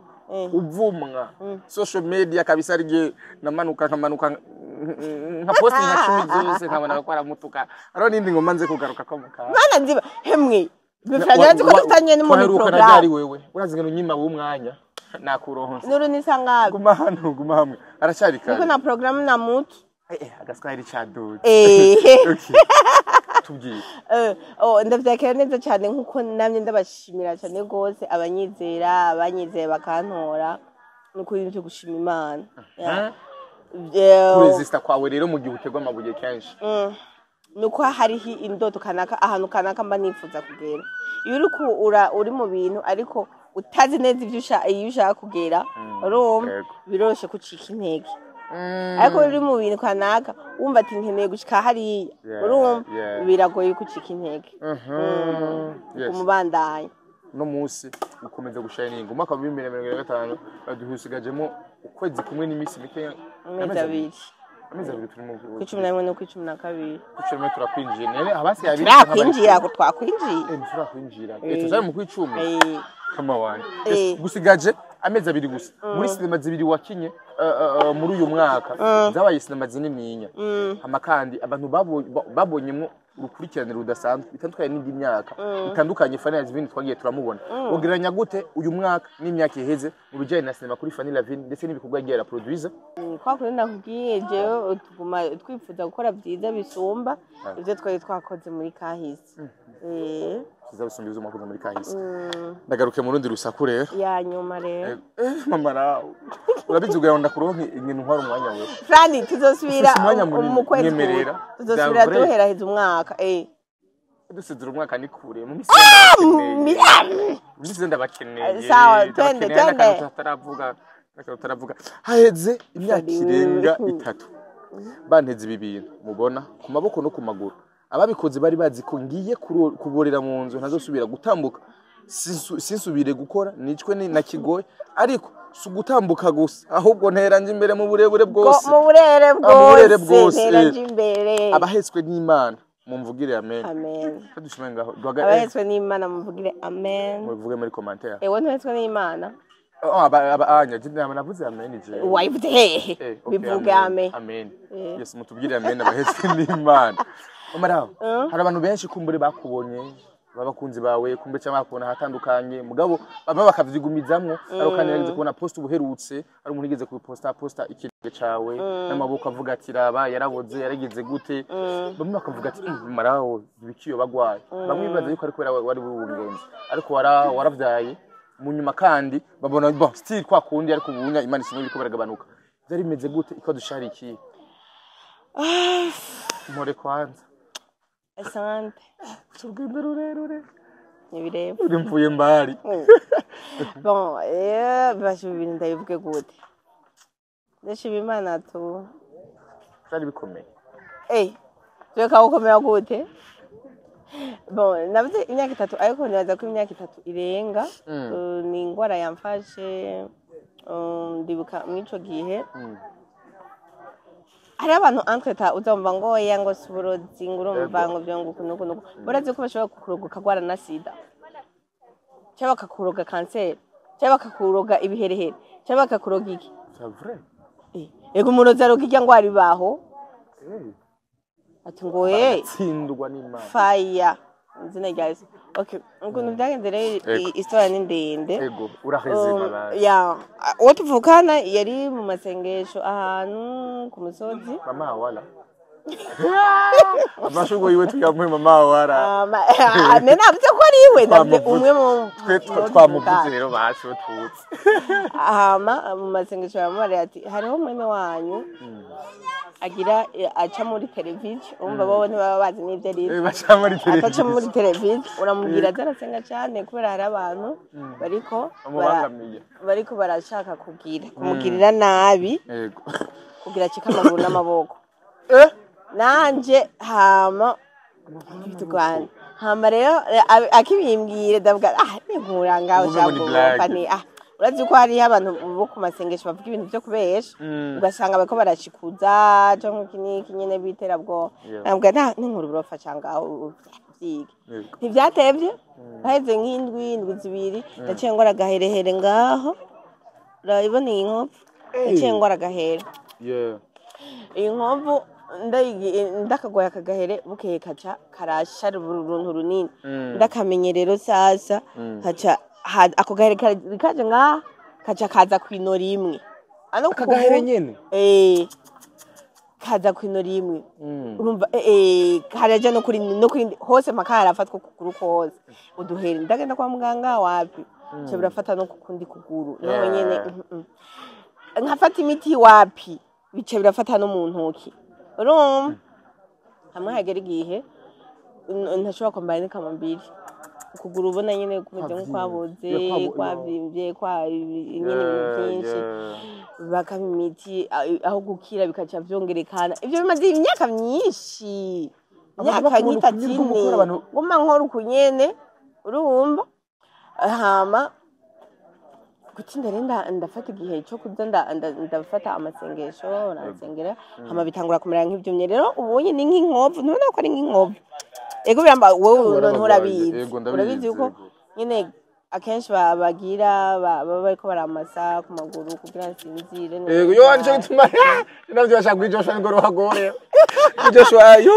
uvumwa social media kabisa arige namanuka nka post nka 10 zose nkabona ko aramutuka aro nindi ngoma nze kugaruka ko mukara mana nziba hemwe bifranya ko tutanye ni mu program wewe urazi ngeno nyima w'umwanya nakuronse nuru nisangabe guma hamwe aracyari kare niko na program na mutu agaswahili cha dude tubwire. Ndavyakira neza cyane nkuko namye ndabashimira cyane gose abanyizera abanyizeye bakantora n'ukuri byo gushima Imana. Kuresista kwawe rero mu gihe utegwa amabuye kenshi. Nuko hariho indoto kanaka ahantu kanaka mba nifuza kugera. Iyo uri mu bintu ariko utazi neza iyo ushaka kugera urumva biroshe kucika intege. Ariko uri mu bintu kanaka wumva ati nkeneye gushika hariya urumva biragoye kucika intege. Umubandanya no munsi ukomeza gushininga umwaka wa 2025 baduhusigajemo ukwezi kumwe n'imisi mike amezi abiri turimo ku 11 no ku 12 kucyo turakwinjiye nene abasi yabiri turakwinjira ko twakwinjiye turakwinjira tuzari mu kwicumi kama wanje gusigaje amezi abiri gusa muri sinema zibiri wakinye muri uyu mwaka zabaye sinema zinininya amakandi abantu babonyemo urukurikirane rudasanzwe bitandukanye n'indi myaka bitandukanye Fanny Lavine twagiye turamubona wogeranya gute uyu mwaka n'imyaka iheze mu bijyanye na sinema kuri Fanny Lavine ndetse n'ibikorwa yagiye producer kwa kuri nakubwiye jewe tuguma twifuza gukora byiza bisumba ivyo twari twakoze muri kahise tuzabisumba ivyo mwakoze muri kahise ndagaruke mu rundi rusaku rero ya nyuma rero mama rawo urabizi ugaye ndakuronka ibintu ntwara umwanya wewe Fanny tuzosubira mu kwezi tuzosubira duheraheza umwaka dusezera umwaka ni kure mu misi ndabakeneye sawa twende taravuga haheze imyaka irenga 3 banteze ibi bintu mubona ku maboko no ku maguru ababikoze bari bazi ko ngiye kuborera mu nzu ntazosubira gutambuka sinsubire gukora nicwe na kigoye ariko sugutambuka gusa ahubwo nteranje imbere mu burebure bwose nteranje imbere abahetswe n'Imana mumvugire amen dushime ngaho abahetswe n'Imana mumvugire amen muvuge muri commentaire ewe ntwetswe n'Imana anya jina navuze amen je wayivuze hehe bivuge amen yes mutubwire amen abahetswe n'Imana Omaraho hari abantu benshi kumbure bakubonye babakunzi bawe kumbe cyangwa bakubona hatandukanye mugabo baba bakavyigumizamwo ariko kandi yagize kubona post ubuherutse ari umuntu yigeze kuposta ikirenge cawe n'amaboko avuga ati raba yaraboze yaragize gute bamwe bakavuga ati Omaraho ibikiyo bagwaye bamwe bibaza yuko ariko wari ubungenzi ariko waravyaye mu nyuma kandi babona bon still kwa kundi ariko ubunya Imana ishimwe biko baragabanuka byari bimeze gute iko dushari iki more kwanza asante tugende rurerure nibireba urimvuye mbari bon basho ibintu ndabivuge gute ndashima Imana tu cyari bikomeye tweka ukomera gute bon navuze imyaka 3 ariko nibaza ko imyaka 3 irenga ni ingwara yamfashe ndibuka mwico gihe hari abantu antreta uzumva ngo yango suburozi ngurumva ngo byo ngukunuko barazi ko bashobora kukuroga kagwara na sida cyaba kakuroga cancer cyaba kakuroga ibiherehere cyaba kakuroga iki c'est vrai ego muroza rogijya ngo ari baho ati ngo tsindwa n'Imana fire nzina guys okay ukuntu byagenze rero histoire ni ndende ego urahezima baba ya utuvukana yari mu masengesho ahantu ku musozi mama wala amashugo yiwe tuyamuhe mama wala nena byo ko ari iwe ndabye umwe mu twamuvuze rero bacu tutse mu masengesho ya mama ati hariho mwene wanyu agira aca muri televiziyo umva bo ntibaba bazi n'ibyo ari aca muri televiziyo uramubwira zarasenga cyane kubera hari abantu bariko barashaka kumugirira nabi kugira cika amaguru n'amaboko nanje hama rero akibimbwire ndavuga n'inkura ngaho cyangwa ni urazi ko hari abantu bo ku masengesho bavuga ibintu byo kubesha ugasanga bariko barashikuza cyangwa kiniki nyene biterabwo nabwo n'inkuru burofa cyangwa byige ntivyatevye baheze nk'indwi zibiri ndaciye ngora gaherehere ngaho urabibona iyi nkovu ndaciye ngora gahere inkovu ndakagoya akagahere bukeye kaca karasha uruntu runini ndakamenye rero sasa haca ako gahere kaje nga kaca kaza kwinora imwe kagahere nyene kaza kwinora imwe urumva haraja no kuri hose mpaka harafatwa kuguru kose uduheri ndagenda kwa muganga wapi cyo birafata no kukundi kuguru naho nyene nkafata imiti wapi bice birafata no mu ntoki urumva hamwe hagera igihe ntashobora kwambara n'ikamambiri ukuguru ubona nyene kumeze nk'ukwaboze kwavimvye nyene ibintu byinshi bakaba imiti aho gukira bikaca vyongerekana ivyo bimaze imyaka myinshi imyaka nk'itatu nguma nkora uku nyene urumva hama gutinda renda ndafata igihe cyo kuza ndafata amasengesho nasengera hama bitangura kumera nk'ivyumye rero ubonye ni nk'inkovu ntubona ko ari nk'inkovu ego biramba wowe urabizi uko nyine akenshi bagira baba bariko baramasa ku maguru kugira nsinzire ego yo anje gituma navyo bashaka kwijosha ngo ruhagore kwijosha yo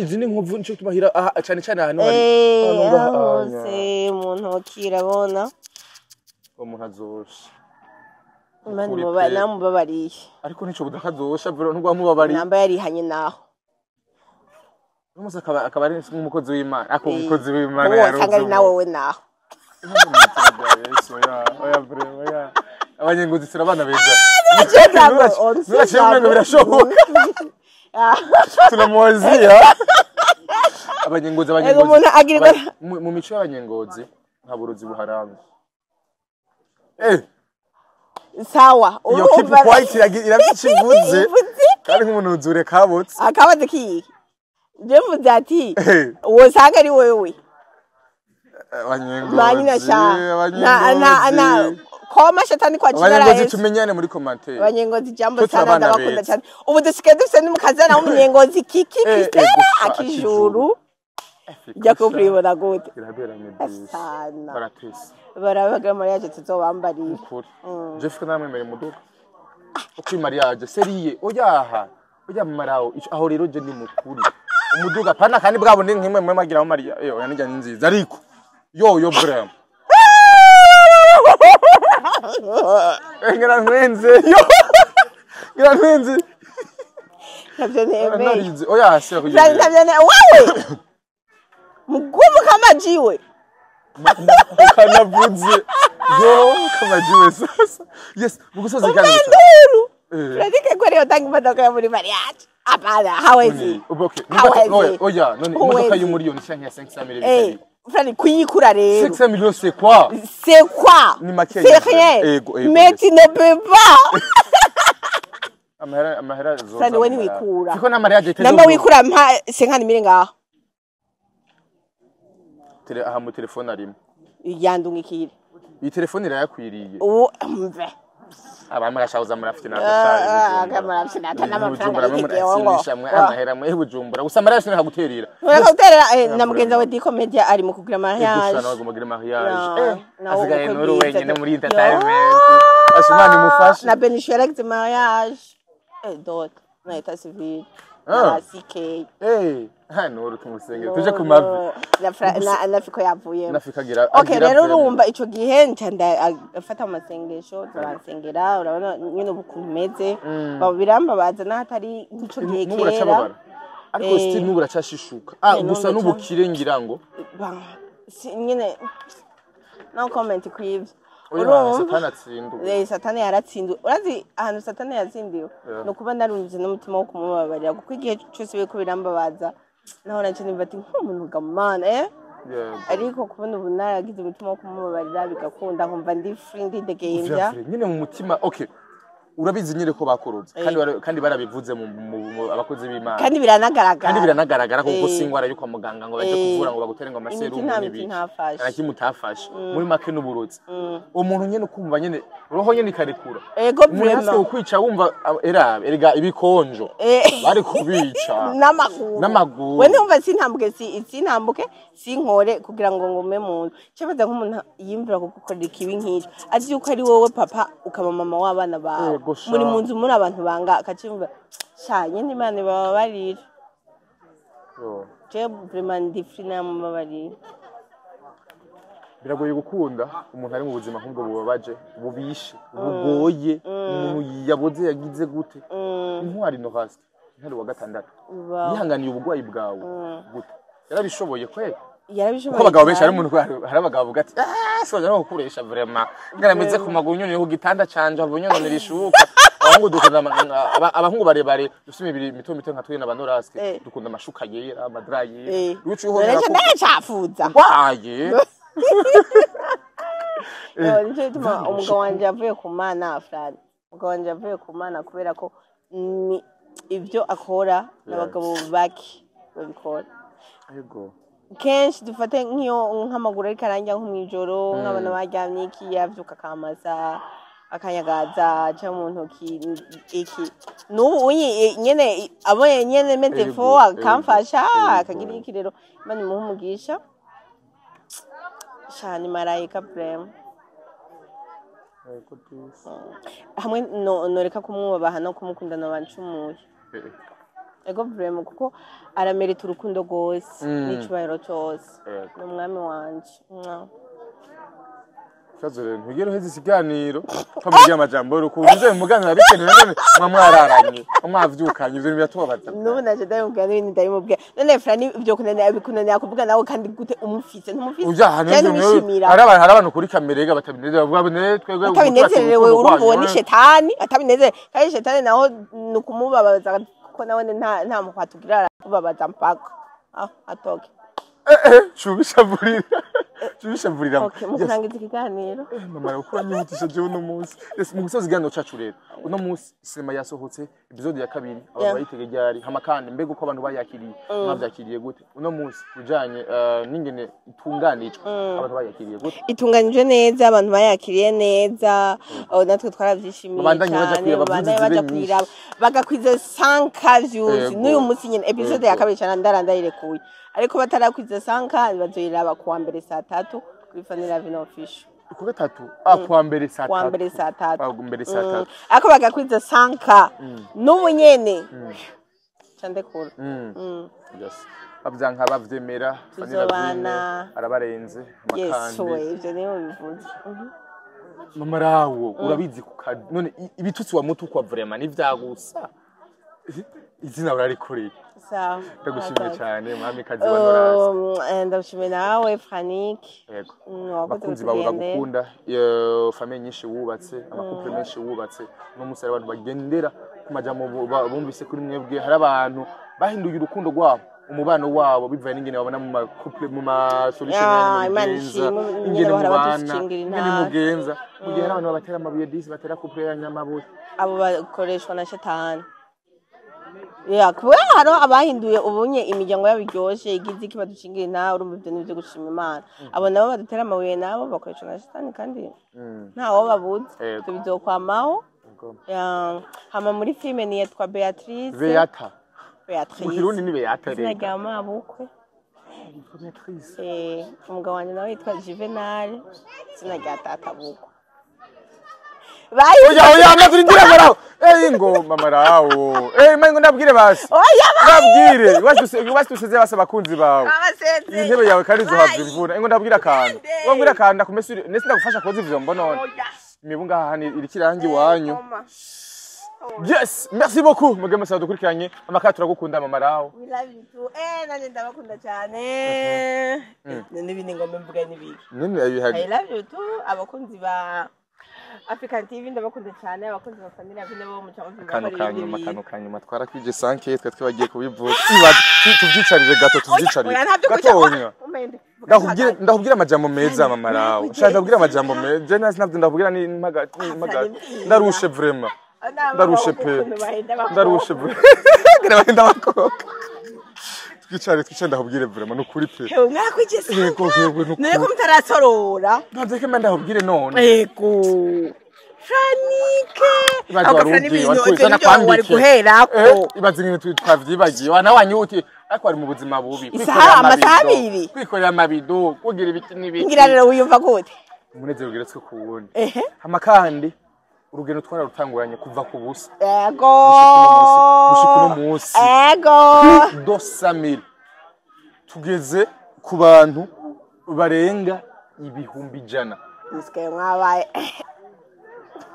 izi ni nkovu nico tumahira cyane cyane ahantu hari se umuntu kirabona umuntu azosha imana namubabariye ariko nico budakazosha bro ntugwamubabariye namba yarihanye naho Umusa akaba ari nk'umukozi w'Imana ako umukozi w'Imana yaronze sangari nawe we naho oya bre oya abanyenguzi sirabana beza nuracyemwe birashoboka tunamuwazia abanyenguzi mu mico y'abanyenguzi nta buruzi buharanga sawa iyo keep quiet irabikivuze kandi nk'umuntu uzure kabotse akabaze kiyi Jemuze ati wosanga ari wewe abanyengozi na koma shetani kwa jina la Yesu abanyengozi tumenyane muri commentaire abanyengozi jambo sana ndabakunda cyane ubu dusigaye dufite n'umukazana w'umunyengozi kiki Kristela akijuru jya ko kwibona gute sana baratese barabaga mariage tuzobambarira Jeff namwe mere muduka uko mariage seriye oyaha oya marao aho rero je ni mukuri umuduga pana kandi bwabone nkimwe mwe magiraho Maria yanijya nziza ariko yo bram ngira nkwenze ngira nkwenze ntabyo neme oya se ko ntabyo ne wawe mugumu kama jiwe kanavuze kama jiwe sasa yes mugusoza kandi Radike kweli utangi imodoka ya muri mariage apana hawezi oya none imodoka y'umuri yo ni 500 miliyoni Frani kuyikura rero 500 millions c'est quoi ni make c'est rien mais tu ne peux pas amahera zo Frani weni wikura siko na mariage itezo namba wikura mpa 50 miliyoni ngaho aha mu telefone arimo yandungikire iyi telefone irayakwiriye mve abamwe gashahuza murafite n'agashaje akamara sinata n'amafaranga y'igihongo mwe amahera mwe bujumbura gusa mariage ni haguterira na mugenza we Dikomedia ari mu kugira mariage gusa nawe gumagira mariage asigaye nuru wenyine muri entertainment ashimani mufashe na Benishelex mariage dot na eta civil na CK hano tumusengera tuje ku mavi nafiko yavuye nafikagira okay rero urumva ico gihe ncanda afata amasengesho turasengera urabona nyine ubukumeze babiramba bazana hatari ico gihe kera ariko still nubura cyashishuka gusa n'ubukire ngira ngo nyine no comment kwivyo Satani yaratsindiwe urazi ahantu Satani yatsindiwe no kuba narunze n'umutima wo kumubabarira kuko igihe cyose biko birambabaza naho nace nimba ati nk'umuntu gamana ariko kubona ubu naragize umutima wo kumubabarira bigakunda nkumva ndi free ndidegembya nyine mu mutima okay urabizi nyine ko bakoroze kandi barabivuze mu abakozi b'Imana kandi biranagaragara kuko singwara yuko muganga ngo baje kuvura ngo bagutere ngo amaserumu n'ibiki arakimutafashe muri make n'uburozi umuntu nyene ukumva nyene roho nyene ikarekura umuntu kwica wumva erega ibikonjo bari kubica n'amaguru we numva sintambuke sinkore kugira ngo ngume muntu cyabaza nk'umuntu yimvira kugukorera ikibi nk'icyo azi yuko ari wowe papa ukaba mama w'abana bawe muri munzu muri abantu banga akacimva cyane n'Imana bababarira je vraiment ndifina mu babarira biragoye gukunda umuntu ari mu buzima nk'ubwo bubabaje bubishe bugoye umuntu yaboze yagize gute intwari no hasi ntari wa gatandatu Wow. yihanganiye ubugwayi bwawe gute yarabishoboye kweli yarabishoboye kuko abagabo benshi hari umuntu hari abagabo bavuga ati soja no gukoresha vraiment ngarameze ku maguru nyone ku gitanda canje abonyono nirishuka abahungu dukunda abahungu barebare dufite imibiri mito mito nka twe n'abanoraske dukunda amashuka yera amadra yera ruci ho ndacafuza waye nico tuma umugabo wanje avuye ku mana Fran umugabo wanje avuye ku mana kubera ko ibyo akora n'abagabo baki babikora yego kenshi dufate nk'iyo nk'amaguru ariko arangira nko mw'ijoro nk'abana baryamye iki yavyuka akamaza akanyagaza cyangwa mu ntoki iki n'ubu nyene abonye nyene meze fo akamfasha akagira iki rero Imana imuhe umugisha shani marayika prem hamwe noreka kumwubaha no kumukundana bancumuye ego vrema kuko aramerita urukundo rwose n'icubahiro cyose n'umwami wanje kazore ntugire uheze ikiganiro twamubwiye amajambo rukunze muganira bikenewe none mwamwararanye mwavyukanye ivyo biratubabaza n'ubu naje ndabimubwira n'ibindi ndabimubwira none Frani ibyo kunanira kuvuga nawe kandi gute umufise ntumufise hari abantu kuri kamerega batabinezera bavuga ne twebwe atabinezerewe urumva uwo ni shetani atabinezerewe kandi shetani naho nukumubabaza ko nawe nta mukwatugira kubabaza mpaka atoke Shubishavurira okay mukurangiza ikiganiro mama ukura nyihutisha je uno munsi mu gusoza ikiganiro cacu rero uno munsi sinema yasohotse episode ya kabiri abantu bayitege ryari hama kandi mbega uko abantu bayakiriye mwavyakiriye gute uno munsi ujanye n'ingene itunganijwe abantu bayakiriye gute itunganijwe neza abantu bayakiriye neza natwe twaravyishimiye cyane baja kwiraba bagakwiza 100 views n'uyu munsi nyene episode ya kabiri cyane ndarandayirekuye ariko batarakwiza 100 bazoyiraba kuwa mbere saa 3 kuri Fanny Vino official ku gatatu kuwa mbere saa 3 kuwa mbere saa 3 mbere saa 3 ariko bagakwiza 100 n'ubu nyene candekura yes abyanka bavyemera Fanny Vino arabarenze amakandi yes ivyo niyo bivuze mama rawo urabizi none ibitutsi wa mutu kwa vraiment nivyagusa izina urarikoreye sawa ndagushimiye cyane mwami kazi wanorasi ndagushimiye nawe Franik yego abakunzi bawe bagukunda famille nyinshi wubatse amakuple menshi wubatse no musare abantu bagendera ku majambo bumvise kuri mwebwe hari abantu bahinduye urukundo rwabo umubano wabo bivaye n'ingene babona mu makuple mu ma solution ingene mubana ingene mugenza mu gihe abantu babatera amabuye disi batera couple ya nyamabuye abo bakoreshwa na shetani kubera haro abahinduye ubunye imiryango yabiryoshe igize iki baducingira nawe urumva ivyo nivyo gushima Imana abo nabo badutera amabuye nabo bakoresha na shetani kandi ntawo babuze ivyo bizokwamaho hama muri filime ni yitwa Beatrice mu Kirundi ni Beata rero izina mabukwe Beatrice umugabo wanje nawe yitwa Juvenal izina rya tata bukwe oya mazurindira maraho ngo mama rawo mango ndabwire basi ndabwire wastuseze basa bakunzi bawe intebe yawe kandi zo havye imvura ngo ndabwira kandi wambwira kandi ndakumesure nese ndagufasha koza ivyo mbonone imibunga hahani irikirangi wanyu yes merci beaucoup mugeme sa dukurikiranye amakara turagukunda mama rawo we love you too nanje ndabakunda cyane n'ibindi ngombe mvuga n'ibiki I love you too abakunzi ba African TV ndabakunda cyane abakunzi ba Fanny Vino bo mu cyangwa kanyuma twarakwije 5 twe twagiye kubivuga tuvyicarire gato gatonya ndakubwira amajambo meza mama rawo nshaka ndabwira amajambo meza nasi navyo ndabwira ni maga ndarushe vraiment ndarushe pe ndarushe bahenda bakoka twicare ndahubwire vraiment nukuri pe mwakwigeze niko mutarasorora navyo menda ndahubwire none yego Franike wari guherako ibaze ngene twavyibagiye wana wanyuti ariko ari mu buzima bubi kwikorera amabido kugira ibiti n'ibiti ngira rero wiyumva gute umunezero ugeretswe ku wundi hama kandi urugendo twara rutanguranye kuva ku busa yego gushika no munsi yego 200,000 tugeze ku bantu barenga ibihumbi 100 iske mwabaye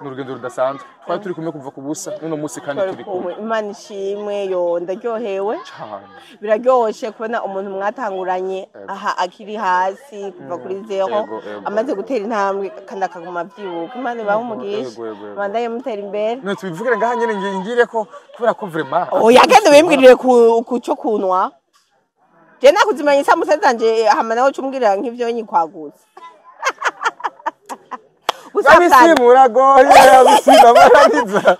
n'urugendo rudasanzwe twari turi kumwe kuva ku busa n'uno munsi kandi turi kumwe Imana ishimwe yo ndaryohewe cyane biraryoshe kubona umuntu mwatanguranye aha akiri hasi kuva kuri zero amaze gutera intambwe kandi akaguma avyibuka Imana ibahe umugisha bandaye mutera imbere none tubivugire ngaha nyene ngire ko kubera ko vraiment oya kandi wimbwirire ku cyo kunwa je nakuzimanya isamusa zanje hama naho cumbwirira nk'ivyo nyikwaguza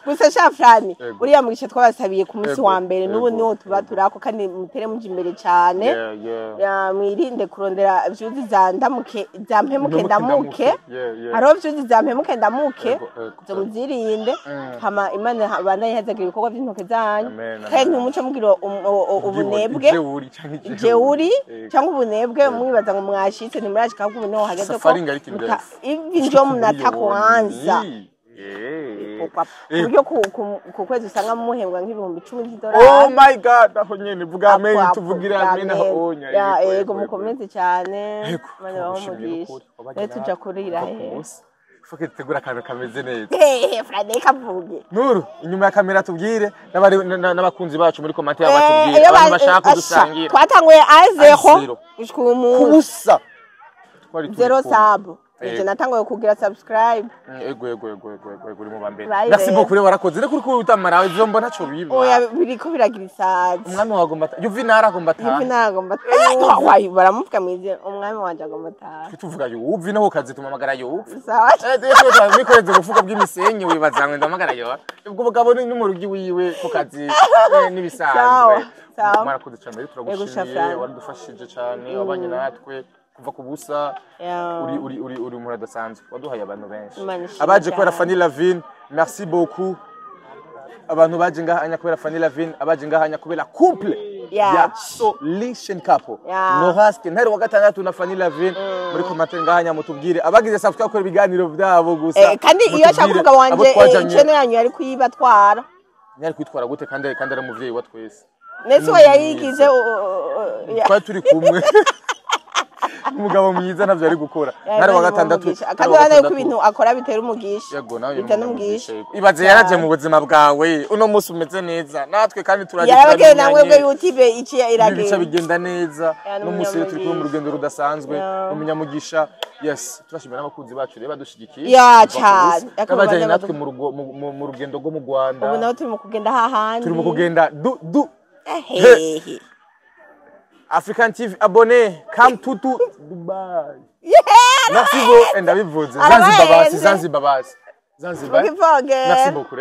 gusa shafrani uriya mugisha twabasabiye ku munsi wa mbere n'ubu niwo tuba turako kandi mutere muje imbere cyane mwirinde kurondera vyuzi za mpemuke ndamuke hariho vyuzi za mpemuke ndamuke zo muzirinde hama Imana banaye hazagira ibikorwa by'intoke zanyu kandi ntumuce mugira ubunebwe jeuri cyangwa ubunebwe mwibaza ngo mwashitse ntimurashika ko ubuneho hageze ko njo munataka kuanza buryo ku kwezi usanga muhembwa nk'ibihumbi 10 by'idolari oh my god aho nyene vuga amen tuvugira amen aho onya yego mukomeze cyane bane bamugisha tuja kurira he fuke tegura akantu kameze neza Friday kavuge Nuru inyuma ya kamera tubwire n'abakunzi bacu muri comment y'abatubwire abantu bashaka kudusangira twatanguye azero kubusa zero sub je natanguye kugira subscribe ego uri mu bambere merci beaucoup rero warakoze reko uri utamara izo mbona cyo biba oya biriko biragira isazi umwami wagomba Juvenal agomba baramuvuga mwize umwami wanje agomba taha tuvuga yuvi naho kazi tumamagara yuvi sawa mikoreze ubufuka bw'imisenyi wibaza ngo ndamagara yo ubwo bugabo ni mu rugi wiwe ko kazi nibisanzwe marakoze cyane turagushimiye waradufashije cyane wabanye natwe kuva ku busa uri umuntu adasanzwe waduhaye abantu benshi abaje kubera Fanny Lavine merci beaucoup abantu baje ngahanya kubera Fanny Lavine abaje ngahanya kubera couple ya Solution Couple Nohaske ntari wa gatandatu na Fanny Lavine muri commentaire ngahanya mutubwire abagize subscribe gukora ibiganiro byabo gusa kandi iyo shakuvuga wanje channel yanyu yari kuyibatwara yari kwitwara gute kandi ari umuvyeyi wa twese nese we yayigize twari turi kumwe umugabo mwiza navyo ari gukora ntari wa gatandatu kandi bana ko ibintu akora bitera umugisha yego nawe umugisha ibaze yaraje mu buzima bwawe uno munsi umeze neza natwe kandi turagikira yarabagere namwe bwe YouTube iki iragenda bica bigenda neza no munsi turi mu rugendo rudasanzwe umunyamugisha yes turashimira n'abakunzi bacu reba dushigikiye ya cyane akabajanye natwe mu rugendo rwo mu Rwanda ubu nawe turi mu kugenda hahandi turi mu kugenda African TV abonné come to Dubai. Merci beaucoup ndabivuze Zanzibar. Merci beaucoup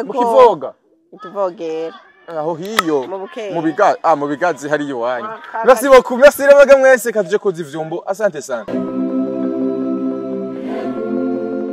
mukivoga ituvogera aho hiyo mu bigazi hariyo wanyu. Merci beaucoup merci rero mwese katuje koza ivyombo asante sana.